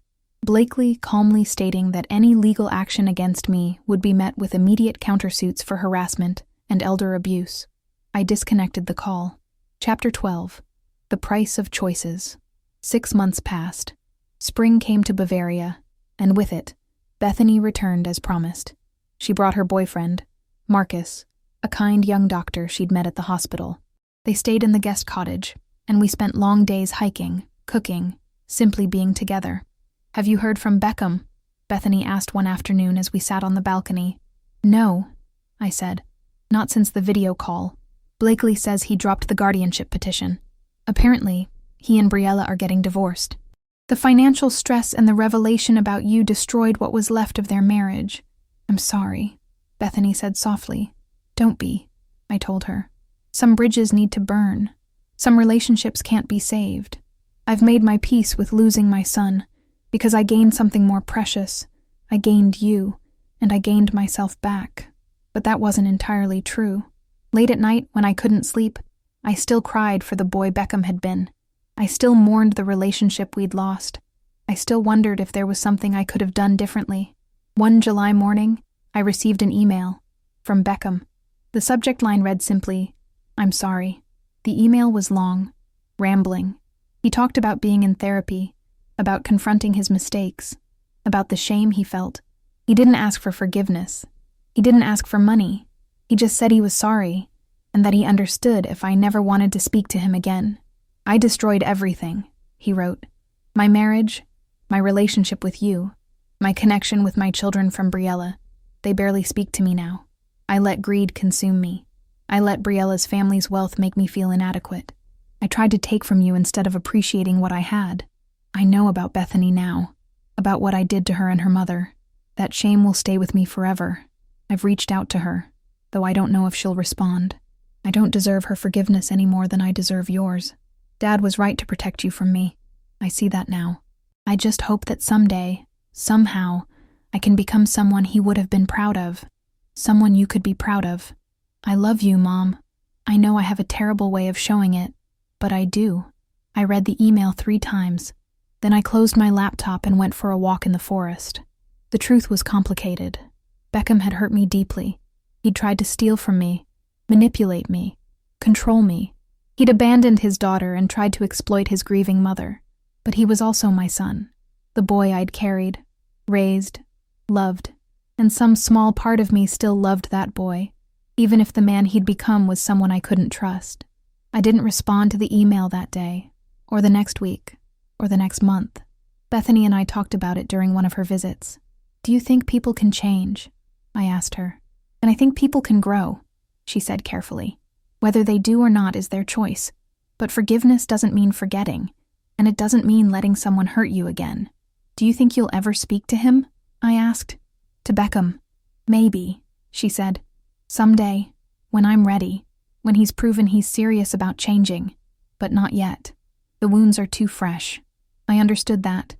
Blakely calmly stating that any legal action against me would be met with immediate countersuits for harassment and elder abuse. I disconnected the call. Chapter 12. The Price of Choices. 6 months passed. Spring came to Bavaria, and with it, Bethany returned as promised. She brought her boyfriend, Marcus, a kind young doctor she'd met at the hospital. They stayed in the guest cottage, and we spent long days hiking, cooking, simply being together. "Have you heard from Beckham?" Bethany asked one afternoon as we sat on the balcony. "No," I said. "Not since the video call. Blakely says he dropped the guardianship petition. Apparently, he and Briella are getting divorced. The financial stress and the revelation about you destroyed what was left of their marriage." "I'm sorry," Bethany said softly. "Don't be," I told her. "Some bridges need to burn. Some relationships can't be saved. I've made my peace with losing my son, because I gained something more precious. I gained you, and I gained myself back. But that wasn't entirely true. Late at night, when I couldn't sleep, I still cried for the boy Beckham had been. I still mourned the relationship we'd lost. I still wondered if there was something I could have done differently. One July morning, I received an email from Beckham. The subject line read simply, "I'm sorry." The email was long, rambling. He talked about being in therapy, about confronting his mistakes, about the shame he felt. He didn't ask for forgiveness. He didn't ask for money. He just said he was sorry, and that he understood if I never wanted to speak to him again. "I destroyed everything," he wrote. "My marriage, my relationship with you, my connection with my children from Briella. They barely speak to me now. I let greed consume me. I let Briella's family's wealth make me feel inadequate. I tried to take from you instead of appreciating what I had. I know about Bethany now, about what I did to her and her mother. That shame will stay with me forever. I've reached out to her, though I don't know if she'll respond. I don't deserve her forgiveness any more than I deserve yours. Dad was right to protect you from me. I see that now. I just hope that someday, somehow, I can become someone he would have been proud of. Someone you could be proud of. I love you, Mom. I know I have a terrible way of showing it, but I do." I read the email 3 times. Then I closed my laptop and went for a walk in the forest. The truth was complicated. Beckham had hurt me deeply. He'd tried to steal from me, manipulate me, control me. He'd abandoned his daughter and tried to exploit his grieving mother. But he was also my son. the boy I'd carried, raised, loved, and some small part of me still loved that boy, even if the man he'd become was someone I couldn't trust. I didn't respond to the email that day, or the next week, or the next month. Bethany and I talked about it during one of her visits. "Do you think people can change?" I asked her. "And I think people can grow," she said carefully. "Whether they do or not is their choice. But forgiveness doesn't mean forgetting, and it doesn't mean letting someone hurt you again." "Do you think you'll ever speak to him?" I asked. "To Beckham?" "Maybe," she said. "Someday, when I'm ready, when he's proven he's serious about changing. But not yet. The wounds are too fresh." I understood that.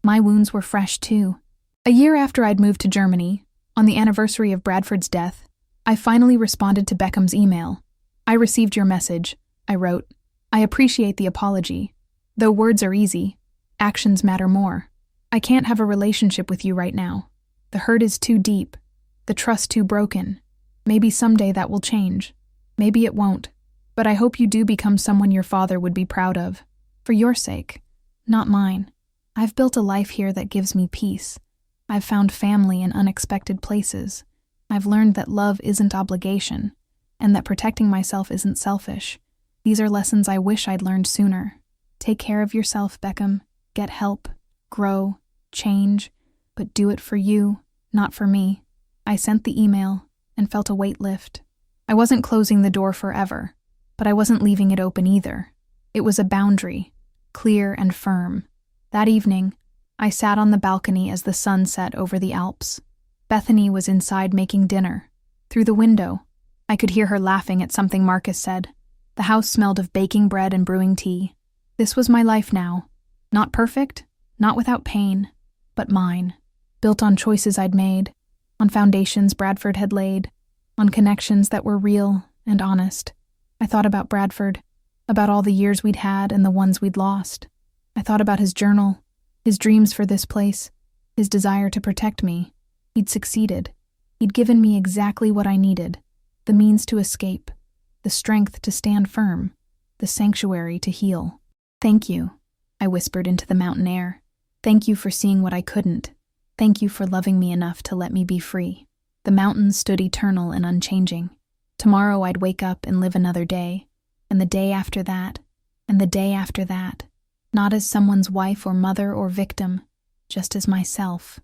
My wounds were fresh too. A year after I'd moved to Germany, on the anniversary of Bradford's death, I finally responded to Beckham's email. "I received your message," I wrote. "I appreciate the apology. Though words are easy, actions matter more. I can't have a relationship with you right now. The hurt is too deep, the trust too broken. Maybe someday that will change. Maybe it won't. But I hope you do become someone your father would be proud of. For your sake, not mine. I've built a life here that gives me peace. I've found family in unexpected places. I've learned that love isn't obligation, and that protecting myself isn't selfish. These are lessons I wish I'd learned sooner. Take care of yourself, Beckham. Get help, grow, change, but do it for you, not for me." I sent the email and felt a weight lift. I wasn't closing the door forever, but I wasn't leaving it open either. It was a boundary, clear and firm. That evening, I sat on the balcony as the sun set over the Alps. Bethany was inside making dinner. Through the window, I could hear her laughing at something Marcus said. The house smelled of baking bread and brewing tea. This was my life now. Not perfect, not without pain, but mine. Built on choices I'd made, on foundations Bradford had laid, on connections that were real and honest. I thought about Bradford, about all the years we'd had and the ones we'd lost. I thought about his journal, his dreams for this place, his desire to protect me. He'd succeeded. He'd given me exactly what I needed, the means to escape, the strength to stand firm, the sanctuary to heal. "Thank you," I whispered into the mountain air. "Thank you for seeing what I couldn't. Thank you for loving me enough to let me be free." The mountains stood eternal and unchanging. Tomorrow I'd wake up and live another day, and the day after that, and the day after that, not as someone's wife or mother or victim, just as myself.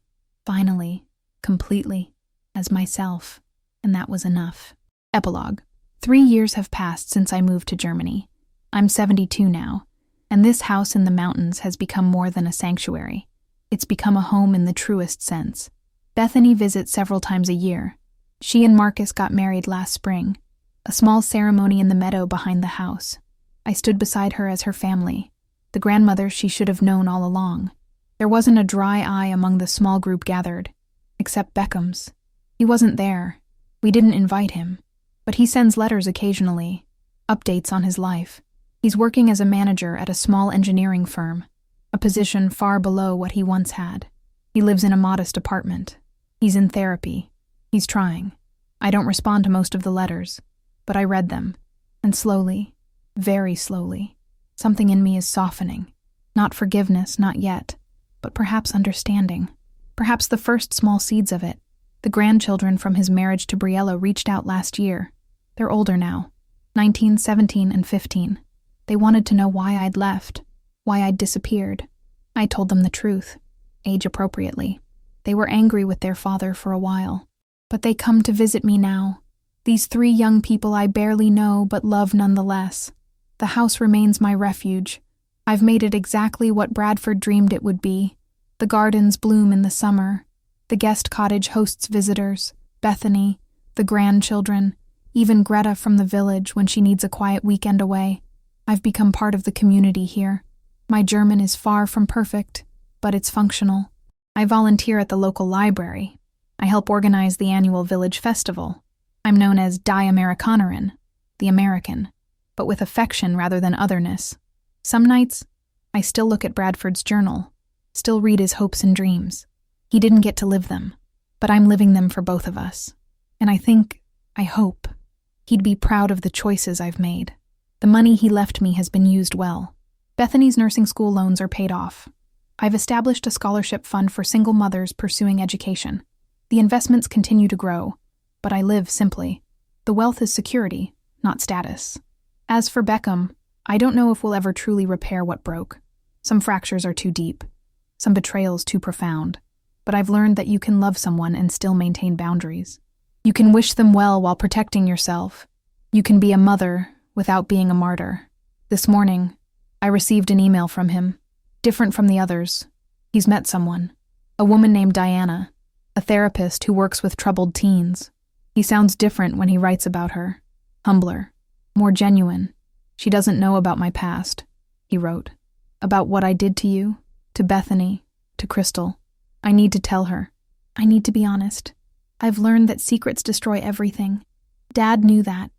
Finally, completely, as myself. And that was enough. Epilogue. 3 years have passed since I moved to Germany. I'm 72 now, and this house in the mountains has become more than a sanctuary. It's become a home in the truest sense. Bethany visits several times a year. She and Marcus got married last spring, a small ceremony in the meadow behind the house. I stood beside her as her family, the grandmother she should have known all along. There wasn't a dry eye among the small group gathered, except Beckham's. He wasn't there. We didn't invite him, but he sends letters occasionally, updates on his life. He's working as a manager at a small engineering firm, a position far below what he once had. He lives in a modest apartment. He's in therapy. He's trying. I don't respond to most of the letters, but I read them, and slowly, very slowly, something in me is softening. Not forgiveness, not yet, but perhaps understanding. Perhaps the first small seeds of it. The grandchildren from his marriage to Briella reached out last year. They're older now, 19, 17, and 15. They wanted to know why I'd left, why I'd disappeared. I told them the truth, age appropriately. They were angry with their father for a while, but they come to visit me now. These 3 young people I barely know but love nonetheless. The house remains my refuge. I've made it exactly what Bradford dreamed it would be. The gardens bloom in the summer. The guest cottage hosts visitors, Bethany, the grandchildren, even Greta from the village when she needs a quiet weekend away. I've become part of the community here. My German is far from perfect, but it's functional. I volunteer at the local library. I help organize the annual village festival. I'm known as Die Amerikanerin, the American, but with affection rather than otherness. Some nights, I still look at Bradford's journal, still read his hopes and dreams. He didn't get to live them, but I'm living them for both of us. And I hope, he'd be proud of the choices I've made. The money he left me has been used well. Bethany's nursing school loans are paid off. I've established a scholarship fund for single mothers pursuing education. The investments continue to grow, but I live simply. The wealth is security, not status. As for Beckham, I don't know if we'll ever truly repair what broke. Some fractures are too deep, some betrayals too profound. But I've learned that you can love someone and still maintain boundaries. You can wish them well while protecting yourself. You can be a mother without being a martyr. This morning, I received an email from him, different from the others. He's met someone, a woman named Diana, a therapist who works with troubled teens. He sounds different when he writes about her, humbler, more genuine. She doesn't know about my past, he wrote, about what I did to you, to Bethany, to Crystal. I need to tell her. I need to be honest. I've learned that secrets destroy everything. Dad knew that.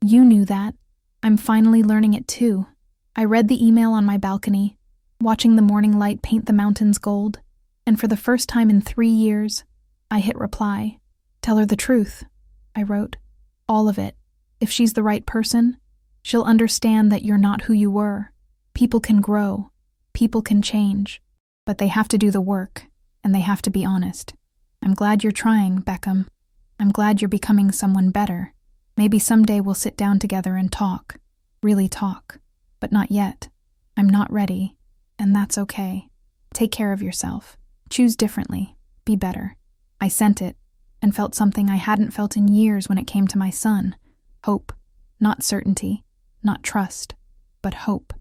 You knew that. I'm finally learning it too. I read the email on my balcony, watching the morning light paint the mountains gold, and for the first time in 3 years, I hit reply. Tell her the truth, I wrote. All of it. If she's the right person, she'll understand that you're not who you were. People can grow. People can change. But they have to do the work, and they have to be honest. I'm glad you're trying, Beckham. I'm glad you're becoming someone better. Maybe someday we'll sit down together and talk. Really talk. But not yet. I'm not ready, and that's okay. Take care of yourself. Choose differently. Be better. I sent it, and felt something I hadn't felt in years when it came to my son. Hope. Not certainty. Not trust. But hope.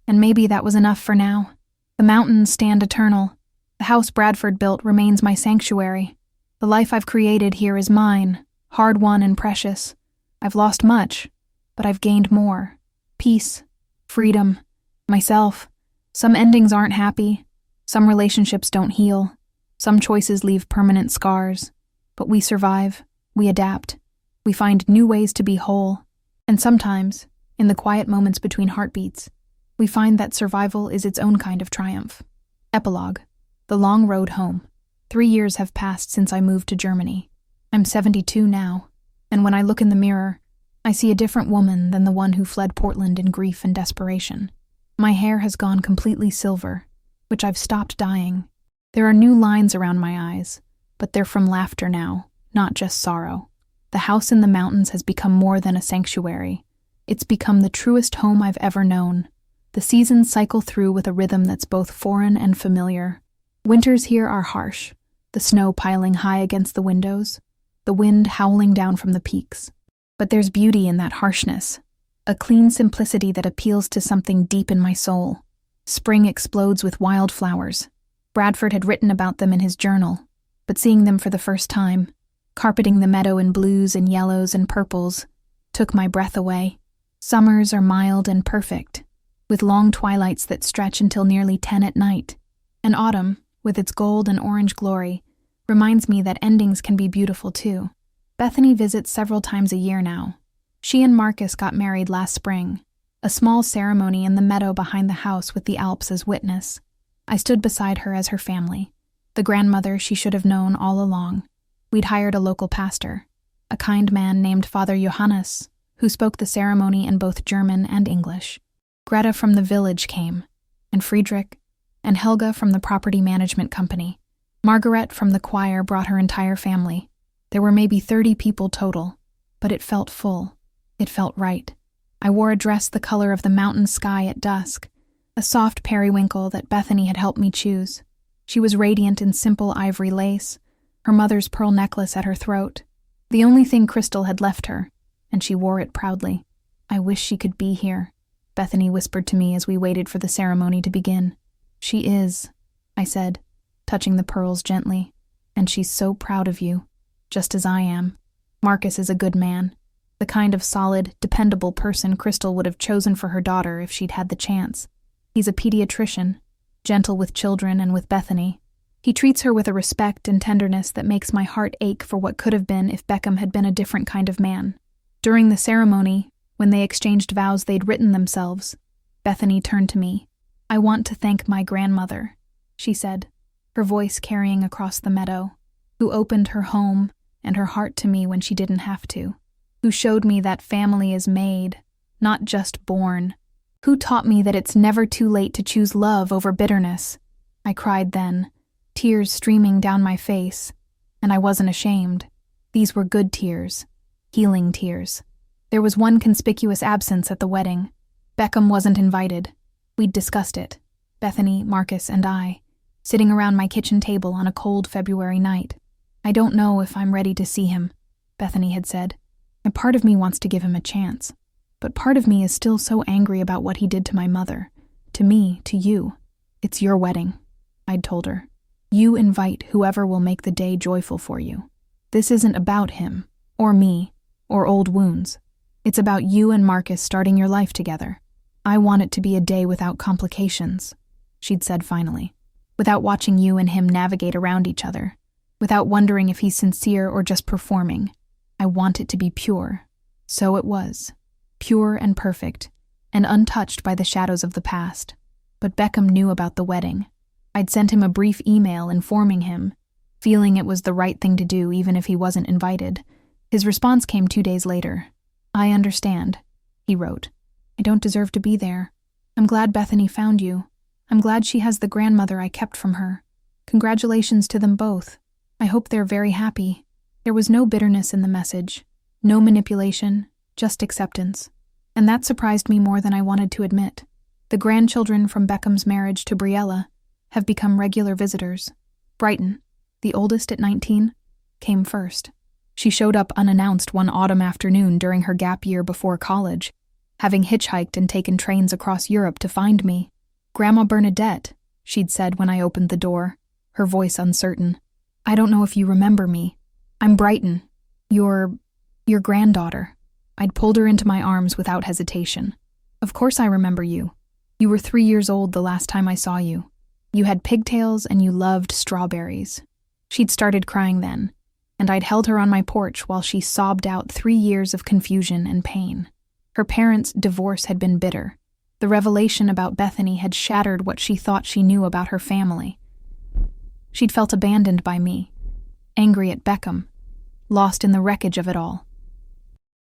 And maybe that was enough for now. The mountains stand eternal. The house Bradford built remains my sanctuary. The life I've created here is mine, hard-won and precious. I've lost much, but I've gained more. Peace, freedom, myself. Some endings aren't happy. Some relationships don't heal. Some choices leave permanent scars. But we survive. We adapt. We find new ways to be whole. And sometimes, in the quiet moments between heartbeats, we find that survival is its own kind of triumph. Epilogue. The long road home. 3 years have passed since I moved to Germany. I'm 72 now, and when I look in the mirror, I see a different woman than the one who fled Portland in grief and desperation. My hair has gone completely silver, which I've stopped dyeing. There are new lines around my eyes, but they're from laughter now, not just sorrow. The house in the mountains has become more than a sanctuary. It's become the truest home I've ever known. The seasons cycle through with a rhythm that's both foreign and familiar. Winters here are harsh, the snow piling high against the windows, the wind howling down from the peaks. But there's beauty in that harshness, a clean simplicity that appeals to something deep in my soul. Spring explodes with wildflowers. Bradford had written about them in his journal, but seeing them for the first time, carpeting the meadow in blues and yellows and purples, took my breath away. Summers are mild and perfect, with long twilights that stretch until nearly 10 at night. And autumn, with its gold and orange glory, reminds me that endings can be beautiful too. Bethany visits several times a year now. She and Marcus got married last spring, a small ceremony in the meadow behind the house with the Alps as witness. I stood beside her as her family, the grandmother she should have known all along. We'd hired a local pastor, a kind man named Father Johannes, who spoke the ceremony in both German and English. Greta from the village came, and Friedrich, and Helga from the property management company. Margaret from the choir brought her entire family. There were maybe 30 people total, but it felt full. It felt right. I wore a dress the color of the mountain sky at dusk, a soft periwinkle that Bethany had helped me choose. She was radiant in simple ivory lace, her mother's pearl necklace at her throat, the only thing Crystal had left her, and she wore it proudly. I wish she could be here, Bethany whispered to me as we waited for the ceremony to begin. She is, I said, touching the pearls gently, and she's so proud of you, just as I am. Marcus is a good man, the kind of solid, dependable person Crystal would have chosen for her daughter if she'd had the chance. He's a pediatrician, gentle with children and with Bethany. He treats her with a respect and tenderness that makes my heart ache for what could have been if Beckham had been a different kind of man. During the ceremony, when they exchanged vows they'd written themselves, Bethany turned to me. I want to thank my grandmother, she said, her voice carrying across the meadow, who opened her home and her heart to me when she didn't have to, who showed me that family is made, not just born, who taught me that it's never too late to choose love over bitterness. I cried then, tears streaming down my face, and I wasn't ashamed. These were good tears, healing tears. There was one conspicuous absence at the wedding. Beckham wasn't invited. We'd discussed it, Bethany, Marcus, and I, sitting around my kitchen table on a cold February night. "I don't know if I'm ready to see him," Bethany had said. "A part of me wants to give him a chance, but part of me is still so angry about what he did to my mother, to me, to you. It's your wedding," I'd told her. "You invite whoever will make the day joyful for you. This isn't about him, or me, or old wounds. It's about you and Marcus starting your life together. I want it to be a day without complications," she'd said finally. "Without watching you and him navigate around each other. Without wondering if he's sincere or just performing. I want it to be pure." So it was. Pure and perfect, and untouched by the shadows of the past. But Beckham knew about the wedding. I'd sent him a brief email informing him, feeling it was the right thing to do even if he wasn't invited. His response came 2 days later. "I understand," he wrote. "I don't deserve to be there. I'm glad Bethany found you. I'm glad she has the grandmother I kept from her. Congratulations to them both. I hope they're very happy." There was no bitterness in the message, no manipulation, just acceptance. And that surprised me more than I wanted to admit. The grandchildren from Beckham's marriage to Briella have become regular visitors. Brighton, the oldest at 19, came first. She showed up unannounced one autumn afternoon during her gap year before college, having hitchhiked and taken trains across Europe to find me. "Grandma Bernadette," she'd said when I opened the door, her voice uncertain. "I don't know if you remember me. I'm Brighton, your granddaughter." I'd pulled her into my arms without hesitation. "Of course I remember you. You were 3 years old the last time I saw you. You had pigtails and you loved strawberries." She'd started crying then, and I'd held her on my porch while she sobbed out 3 years of confusion and pain. Her parents' divorce had been bitter. The revelation about Bethany had shattered what she thought she knew about her family. She'd felt abandoned by me, angry at Beckham, lost in the wreckage of it all.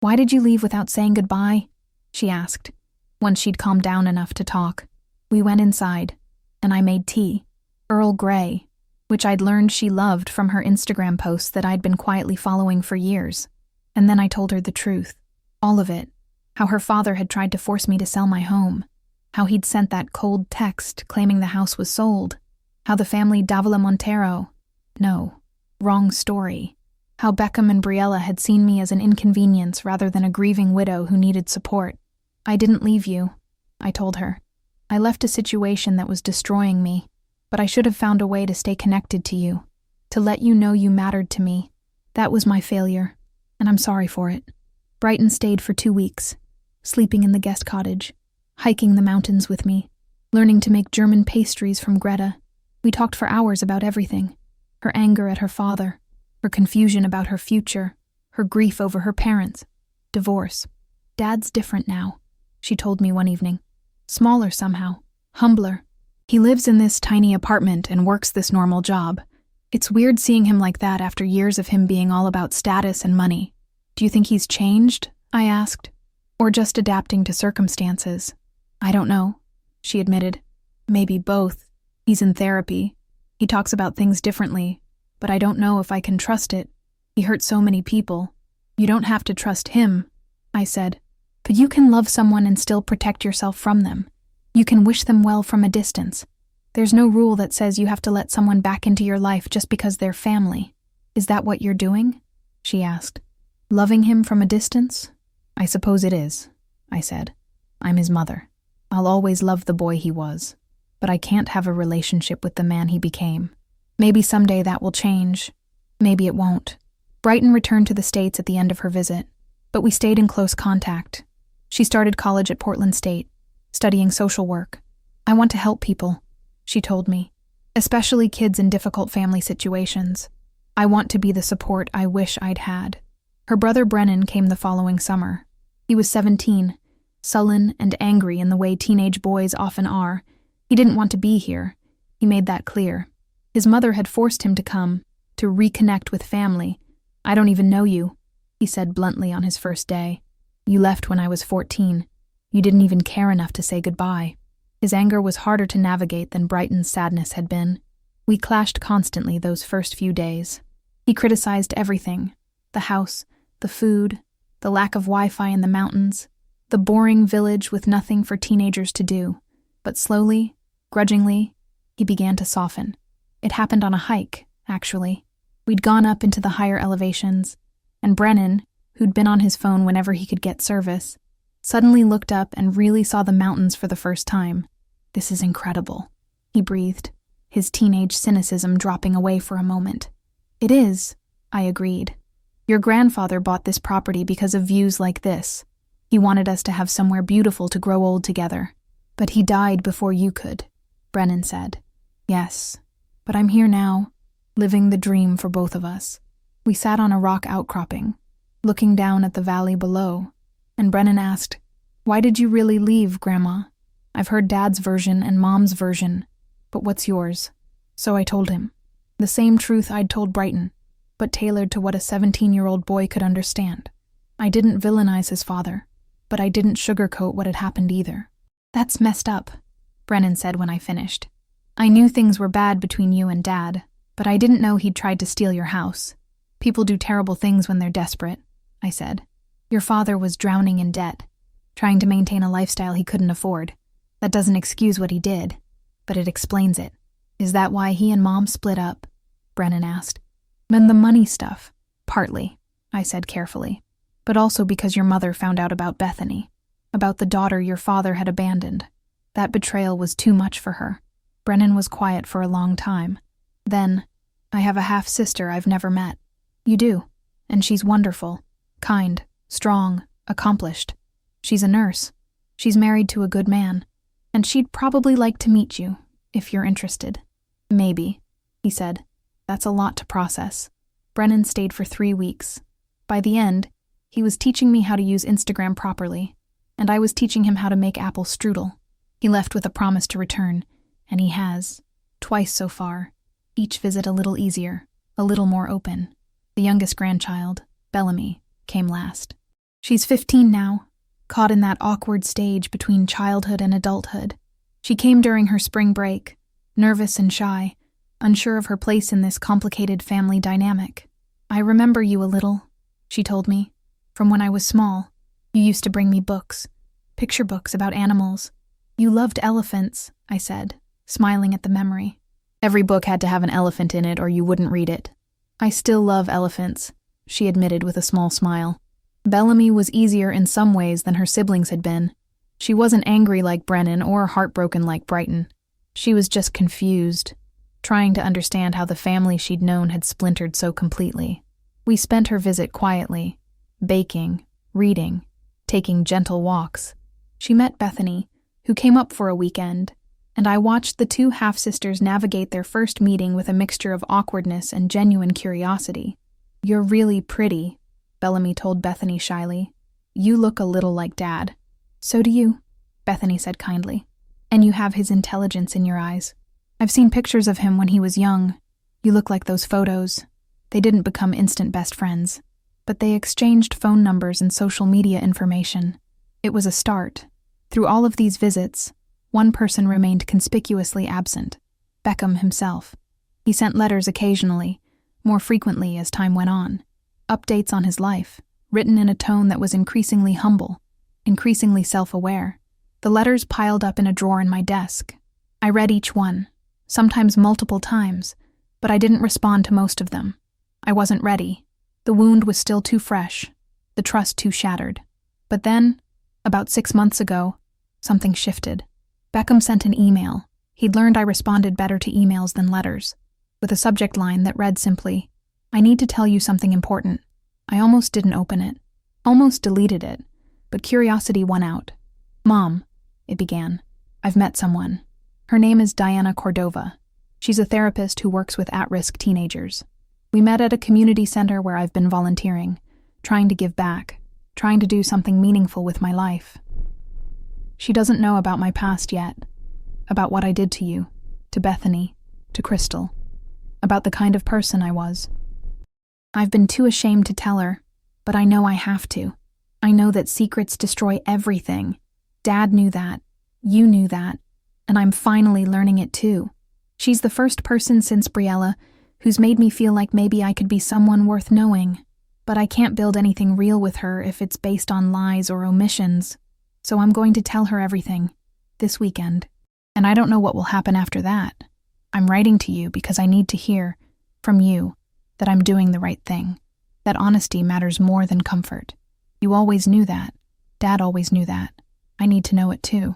"Why did you leave without saying goodbye?" she asked, once she'd calmed down enough to talk. We went inside, and I made tea, Earl Grey, which I'd learned she loved from her Instagram posts that I'd been quietly following for years. And then I told her the truth, all of it, how her father had tried to force me to sell my home, how he'd sent that cold text claiming the house was sold, how the family Davila Montero, no, wrong story, how Beckham and Briella had seen me as an inconvenience rather than a grieving widow who needed support. "I didn't leave you," I told her. "I left a situation that was destroying me, but I should have found a way to stay connected to you, to let you know you mattered to me. That was my failure, and I'm sorry for it." Brighton stayed for 2 weeks, sleeping in the guest cottage, hiking the mountains with me, learning to make German pastries from Greta. We talked for hours about everything: her anger at her father, her confusion about her future, her grief over her parents, divorce. "Dad's different now," she told me one evening. "Smaller somehow, humbler. He lives in this tiny apartment and works this normal job. It's weird seeing him like that after years of him being all about status and money." "Do you think he's changed?" I asked. "Or just adapting to circumstances?" "I don't know," she admitted. "Maybe both. He's in therapy. He talks about things differently, but I don't know if I can trust it. He hurt so many people." "You don't have to trust him," I said. "But you can love someone and still protect yourself from them. You can wish them well from a distance. There's no rule that says you have to let someone back into your life just because they're family." "Is that what you're doing?" she asked. "Loving him from a distance?" "I suppose it is," I said. "I'm his mother. I'll always love the boy he was, but I can't have a relationship with the man he became. Maybe someday that will change. Maybe it won't." Brighton returned to the States at the end of her visit, but we stayed in close contact. She started college at Portland State, studying social work. "I want to help people," she told me, "especially kids in difficult family situations. I want to be the support I wish I'd had." Her brother Brennan came the following summer. He was 17, sullen and angry in the way teenage boys often are. He didn't want to be here. He made that clear. His mother had forced him to come, to reconnect with family. "I don't even know you," he said bluntly on his first day. "You left when I was 14. You didn't even care enough to say goodbye." His anger was harder to navigate than Brighton's sadness had been. We clashed constantly those first few days. He criticized everything: the house, the food, the lack of Wi-Fi in the mountains, the boring village with nothing for teenagers to do. But slowly, grudgingly, he began to soften. It happened on a hike, actually. We'd gone up into the higher elevations, and Brennan, who'd been on his phone whenever he could get service, suddenly looked up and really saw the mountains for the first time. "This is incredible," he breathed, his teenage cynicism dropping away for a moment. "It is," I agreed. "Your grandfather bought this property because of views like this. He wanted us to have somewhere beautiful to grow old together. But he died before you could," Brennan said. "Yes, but I'm here now, living the dream for both of us." We sat on a rock outcropping, looking down at the valley below, and Brennan asked, "Why did you really leave, Grandma? I've heard Dad's version and Mom's version, but what's yours?" So I told him. The same truth I'd told Brighton, but tailored to what a 17-year-old boy could understand. I didn't villainize his father, but I didn't sugarcoat what had happened either. "That's messed up," Brennan said when I finished. "I knew things were bad between you and Dad, but I didn't know he'd tried to steal your house. People do terrible things when they're desperate," I said. "Your father was drowning in debt, trying to maintain a lifestyle he couldn't afford. That doesn't excuse what he did, but it explains it." "Is that why he and Mom split up?" Brennan asked. "And the money stuff?" "Partly," I said carefully, "but also because your mother found out about Bethany, about the daughter your father had abandoned. That betrayal was too much for her." Brennan was quiet for a long time. Then, "I have a half-sister I've never met." "You do, and she's wonderful, kind, strong, accomplished. She's a nurse. She's married to a good man, and she'd probably like to meet you, if you're interested." "Maybe," he said. "That's a lot to process." Brennan stayed for 3 weeks. By the end, he was teaching me how to use Instagram properly, and I was teaching him how to make apple strudel. He left with a promise to return, and he has, twice so far, each visit a little easier, a little more open. The youngest grandchild, Bellamy, came last. She's 15 now, caught in that awkward stage between childhood and adulthood. She came during her spring break, nervous and shy, unsure of her place in this complicated family dynamic. "I remember you a little," she told me, "from when I was small. You used to bring me books, picture books about animals. You loved elephants," I said, smiling at the memory. "Every book had to have an elephant in it or you wouldn't read it." "I still love elephants," she admitted with a small smile. Bellamy was easier in some ways than her siblings had been. She wasn't angry like Brennan or heartbroken like Brighton. She was just confused, trying to understand how the family she'd known had splintered so completely. We spent her visit quietly, baking, reading, taking gentle walks. She met Bethany, who came up for a weekend, and I watched the two half-sisters navigate their first meeting with a mixture of awkwardness and genuine curiosity. "You're really pretty," Bellamy told Bethany shyly. "You look a little like Dad." "So do you," Bethany said kindly. "And you have his intelligence in your eyes. I've seen pictures of him when he was young. You look like those photos." They didn't become instant best friends, but they exchanged phone numbers and social media information. It was a start. Through all of these visits, one person remained conspicuously absent: Beckham himself. He sent letters occasionally, more frequently as time went on. Updates on his life, written in a tone that was increasingly humble, increasingly self-aware. The letters piled up in a drawer in my desk. I read each one, sometimes multiple times, but I didn't respond to most of them. I wasn't ready. The wound was still too fresh, the trust too shattered. But then, about 6 months ago, something shifted. Beckham sent an email. He'd learned I responded better to emails than letters, with a subject line that read simply, "I need to tell you something important." I almost didn't open it, almost deleted it, but curiosity won out. "Mom," it began, "I've met someone. Her name is Diana Cordova. She's a therapist who works with at-risk teenagers. We met at a community center where I've been volunteering, trying to give back, trying to do something meaningful with my life. She doesn't know about my past yet, about what I did to you, to Bethany, to Crystal, about the kind of person I was. I've been too ashamed to tell her, but I know I have to. I know that secrets destroy everything. Dad knew that. You knew that. and I'm finally learning it too. She's the first person since Briella who's made me feel like maybe I could be someone worth knowing. But I can't build anything real with her if it's based on lies or omissions. So I'm going to tell her everything, this weekend. And I don't know what will happen after that. I'm writing to you because I need to hear, from you, that I'm doing the right thing. That honesty matters more than comfort. You always knew that. Dad always knew that. I need to know it too.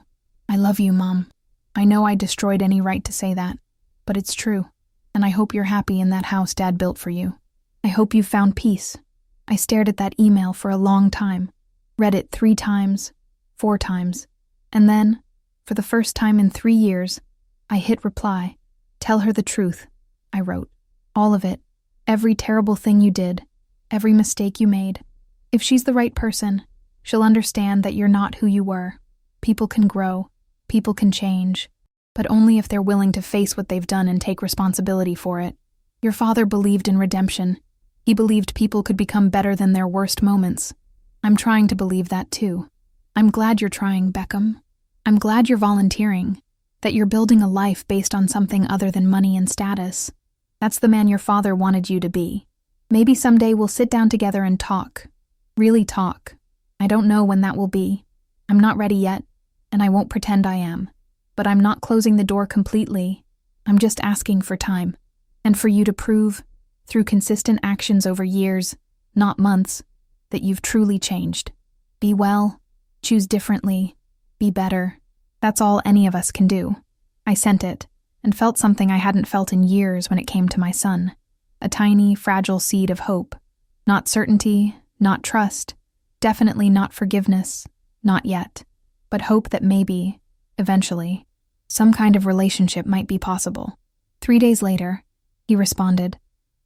I love you, Mom. I know I destroyed any right to say that, but it's true. And I hope you're happy in that house Dad built for you. I hope you've found peace. I stared at that email for a long time, read it 3 times, 4 times, and then, for the first time in 3 years, I hit reply. Tell her the truth, I wrote. All of it. Every terrible thing you did. Every mistake you made. If she's the right person, she'll understand that you're not who you were. People can grow. People can change. But only if they're willing to face what they've done and take responsibility for it. Your father believed in redemption. He believed people could become better than their worst moments. I'm trying to believe that too. I'm glad you're trying, Beckham. I'm glad you're volunteering. That you're building a life based on something other than money and status. That's the man your father wanted you to be. Maybe someday we'll sit down together and talk. Really talk. I don't know when that will be. I'm not ready yet, and I won't pretend I am. But I'm not closing the door completely. I'm just asking for time. And for you to prove, through consistent actions over years, not months, that you've truly changed. Be well, choose differently, be better. That's all any of us can do. I sent it, and felt something I hadn't felt in years when it came to my son. A tiny, fragile seed of hope. Not certainty, not trust, definitely not forgiveness, not yet. But hope that maybe, eventually, some kind of relationship might be possible. 3 days later, he responded.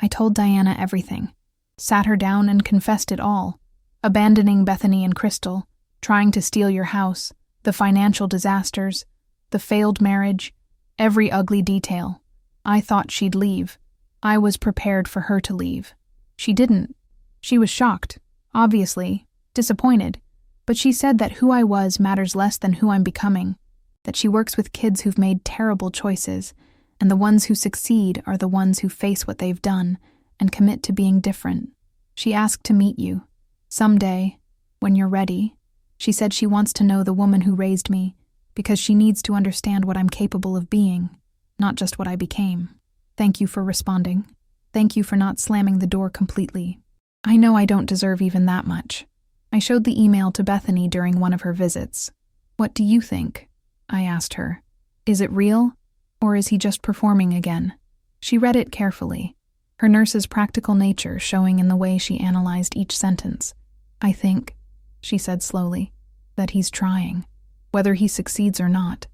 I told Diana everything. Sat her down and confessed it all. Abandoning Bethany and Crystal, trying to steal your house, the financial disasters, the failed marriage, every ugly detail. I thought she'd leave. I was prepared for her to leave. She didn't. She was shocked, obviously, disappointed, but she said that who I was matters less than who I'm becoming, that she works with kids who've made terrible choices, and the ones who succeed are the ones who face what they've done and commit to being different. She asked to meet you. Someday, when you're ready. She said she wants to know the woman who raised me, because she needs to understand what I'm capable of being, not just what I became. Thank you for responding. Thank you for not slamming the door completely. I know I don't deserve even that much. I showed the email to Bethany during one of her visits. What do you think? I asked her. Is it real, or is he just performing again? She read it carefully, her nurse's practical nature showing in the way she analyzed each sentence. I think, she said slowly, that he's trying. Whether he succeeds or not,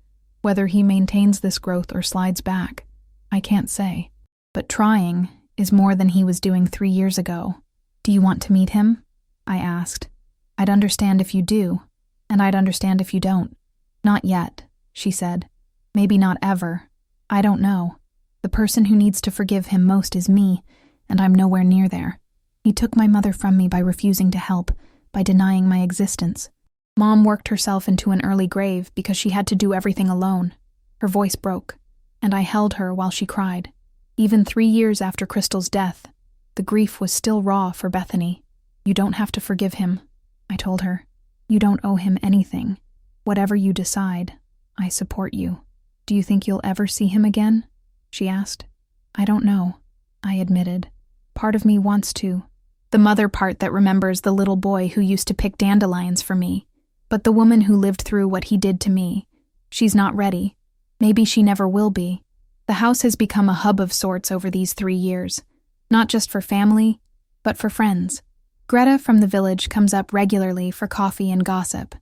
whether he maintains this growth or slides back, I can't say. But trying is more than he was doing 3 years ago. Do you want to meet him? I asked. I'd understand if you do, and I'd understand if you don't. Not yet, she said. Maybe not ever. I don't know. The person who needs to forgive him most is me, and I'm nowhere near there. He took my mother from me by refusing to help, by denying my existence. Mom worked herself into an early grave because she had to do everything alone. Her voice broke, and I held her while she cried. Even 3 years after Crystal's death, the grief was still raw for Bethany. You don't have to forgive him, I told her. You don't owe him anything. Whatever you decide, I support you. Do you think you'll ever see him again? She asked. I don't know, I admitted. Part of me wants to. The mother part that remembers the little boy who used to pick dandelions for me. But the woman who lived through what he did to me, she's not ready. Maybe she never will be. The house has become a hub of sorts over these 3 years. Not just for family, but for friends. Greta from the village comes up regularly for coffee and gossip.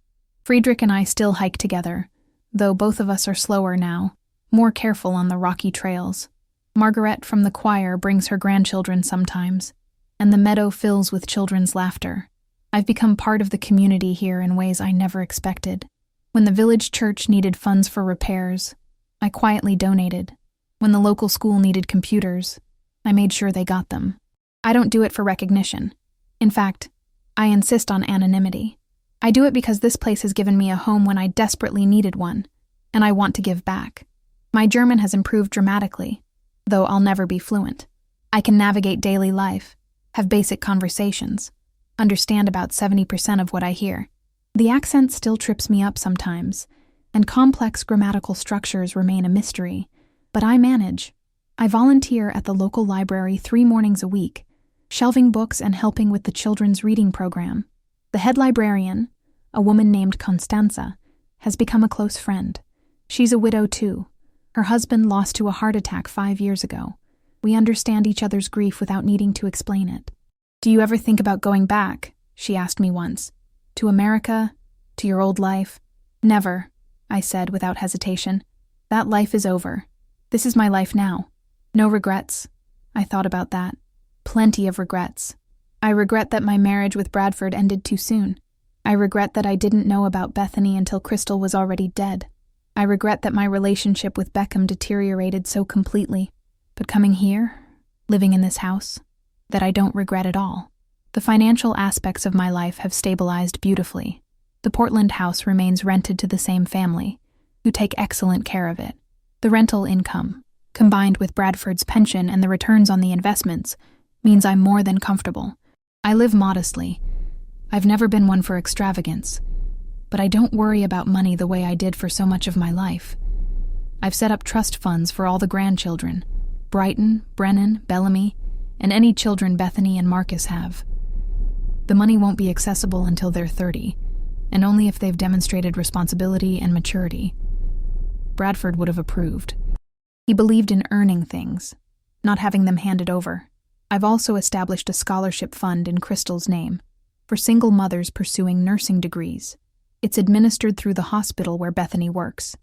Friedrich and I still hike together, though both of us are slower now, more careful on the rocky trails. Margaret from the choir brings her grandchildren sometimes, and the meadow fills with children's laughter. I've become part of the community here in ways I never expected. When the village church needed funds for repairs, I quietly donated. When the local school needed computers, I made sure they got them. I don't do it for recognition. In fact, I insist on anonymity. I do it because this place has given me a home when I desperately needed one. and I want to give back. My German has improved dramatically, though I'll never be fluent. I can navigate daily life, have basic conversations, understand about 70% of what I hear. The accent still trips me up sometimes, and complex grammatical structures remain a mystery, but I manage. I volunteer at the local library 3 mornings a week, shelving books and helping with the children's reading program. The head librarian, a woman named Constanza, has become a close friend. She's a widow too. Her husband lost to a heart attack 5 years ago. We understand each other's grief without needing to explain it. "Do you ever think about going back?" she asked me once. "To America? To your old life?" "Never," I said without hesitation. "That life is over. This is my life now. No regrets." I thought about that. Plenty of regrets. I regret that my marriage with Bradford ended too soon. I regret that I didn't know about Bethany until Crystal was already dead. I regret that my relationship with Beckham deteriorated so completely. But coming here, living in this house, that I don't regret at all. The financial aspects of my life have stabilized beautifully. The Portland house remains rented to the same family, who take excellent care of it. The rental income, combined with Bradford's pension and the returns on the investments, means I'm more than comfortable. I live modestly. I've never been one for extravagance, but I don't worry about money the way I did for so much of my life. I've set up trust funds for all the grandchildren, Brighton, Brennan, Bellamy, and any children Bethany and Marcus have. The money won't be accessible until they're 30, and only if they've demonstrated responsibility and maturity. Bradford would have approved. He believed in earning things, not having them handed over. I've also established a scholarship fund in Crystal's name for single mothers pursuing nursing degrees. It's administered through the hospital where Bethany works,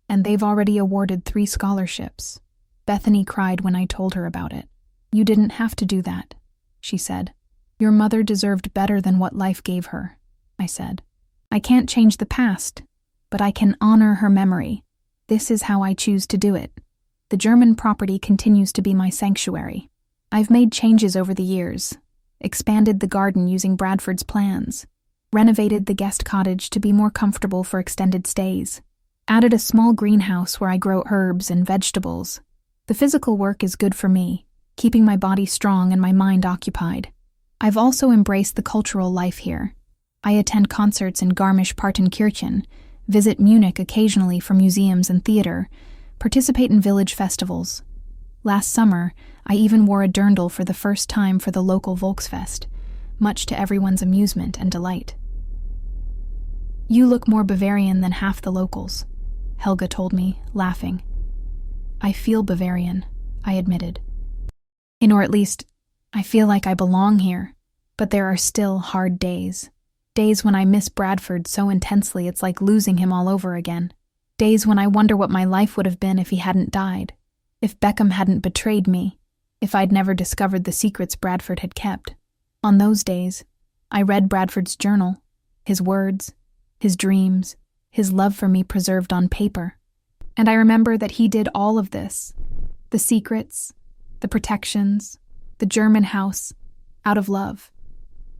and they've already awarded 3 scholarships. Bethany cried when I told her about it. "You didn't have to do that," she said. "Your mother deserved better than what life gave her," I said. "I can't change the past, but I can honor her memory. This is how I choose to do it." The German property continues to be my sanctuary. I've made changes over the years, expanded the garden using Bradford's plans, renovated the guest cottage to be more comfortable for extended stays, added a small greenhouse where I grow herbs and vegetables. The physical work is good for me, keeping my body strong and my mind occupied. I've also embraced the cultural life here. I attend concerts in Garmisch-Partenkirchen, visit Munich occasionally for museums and theater, participate in village festivals. Last summer, I even wore a dirndl for the first time for the local Volksfest, much to everyone's amusement and delight. "You look more Bavarian than half the locals," Helga told me, laughing. "I feel Bavarian," I admitted. Or at least, I feel like I belong here, but there are still hard days. Days when I miss Bradford so intensely it's like losing him all over again. Days when I wonder what my life would have been if he hadn't died, if Beckham hadn't betrayed me, if I'd never discovered the secrets Bradford had kept. On those days, I read Bradford's journal, his words, his dreams, his love for me preserved on paper. And I remember that he did all of this, the secrets, the protections, the German house, out of love.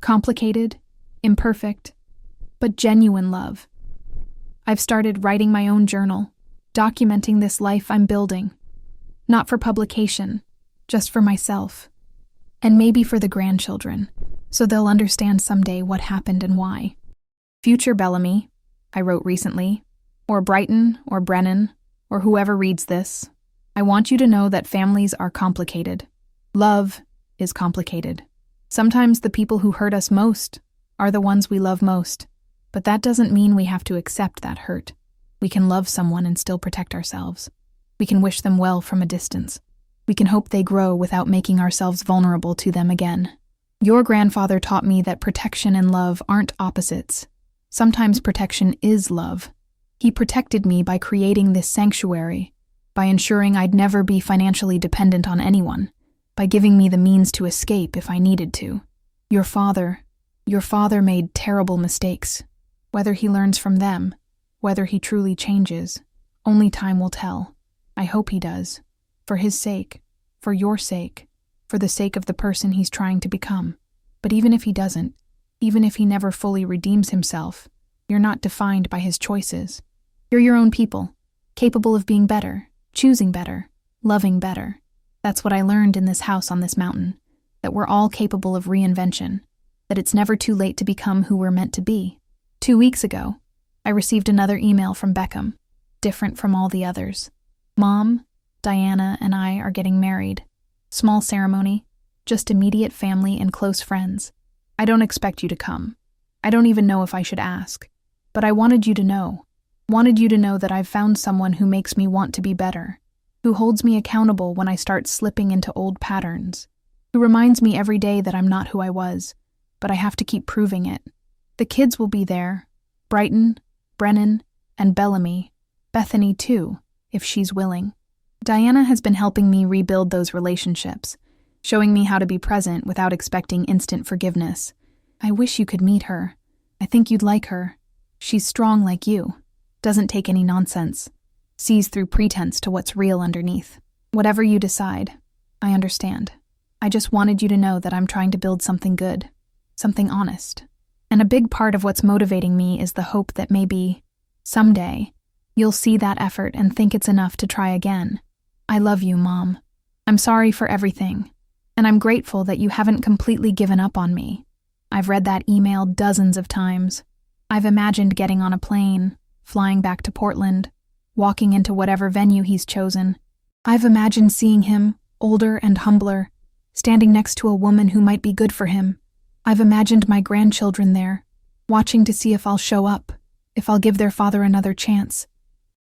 Complicated, imperfect, but genuine love. I've started writing my own journal, documenting this life I'm building. Not for publication, just for myself. And maybe for the grandchildren, so they'll understand someday what happened and why. "Future Bellamy," I wrote recently, or Brighton, or Brennan, or whoever reads this, I want you to know that families are complicated. Love is complicated. Sometimes the people who hurt us most are the ones we love most, but that doesn't mean we have to accept that hurt. We can love someone and still protect ourselves. We can wish them well from a distance. We can hope they grow without making ourselves vulnerable to them again. Your grandfather taught me that protection and love aren't opposites. Sometimes protection is love. He protected me by creating this sanctuary, by ensuring I'd never be financially dependent on anyone, by giving me the means to escape if I needed to. Your father made terrible mistakes. Whether he learns from them, whether he truly changes, only time will tell. I hope he does. For his sake, for your sake, for the sake of the person he's trying to become. But even if he doesn't, even if he never fully redeems himself, you're not defined by his choices. You're your own people, capable of being better, choosing better, loving better. That's what I learned in this house on this mountain, that we're all capable of reinvention, that it's never too late to become who we're meant to be. 2 weeks ago, I received another email from Beckham, different from all the others. Mom, Diana, and I are getting married. Small ceremony, just immediate family and close friends. I don't expect you to come. I don't even know if I should ask. But I wanted you to know. Wanted you to know that I've found someone who makes me want to be better, who holds me accountable when I start slipping into old patterns, who reminds me every day that I'm not who I was, but I have to keep proving it. The kids will be there. Brighton, Brennan, and Bellamy. Bethany, too, if she's willing. Diana has been helping me rebuild those relationships, showing me how to be present without expecting instant forgiveness. I wish you could meet her. I think you'd like her. She's strong like you. Doesn't take any nonsense. Sees through pretense to what's real underneath. Whatever you decide, I understand. I just wanted you to know that I'm trying to build something good, something honest. And a big part of what's motivating me is the hope that maybe, someday, you'll see that effort and think it's enough to try again. I love you, Mom. I'm sorry for everything. And I'm grateful that you haven't completely given up on me. I've read that email dozens of times. I've imagined getting on a plane, flying back to Portland, walking into whatever venue he's chosen. I've imagined seeing him, older and humbler, standing next to a woman who might be good for him. I've imagined my grandchildren there, watching to see if I'll show up, if I'll give their father another chance.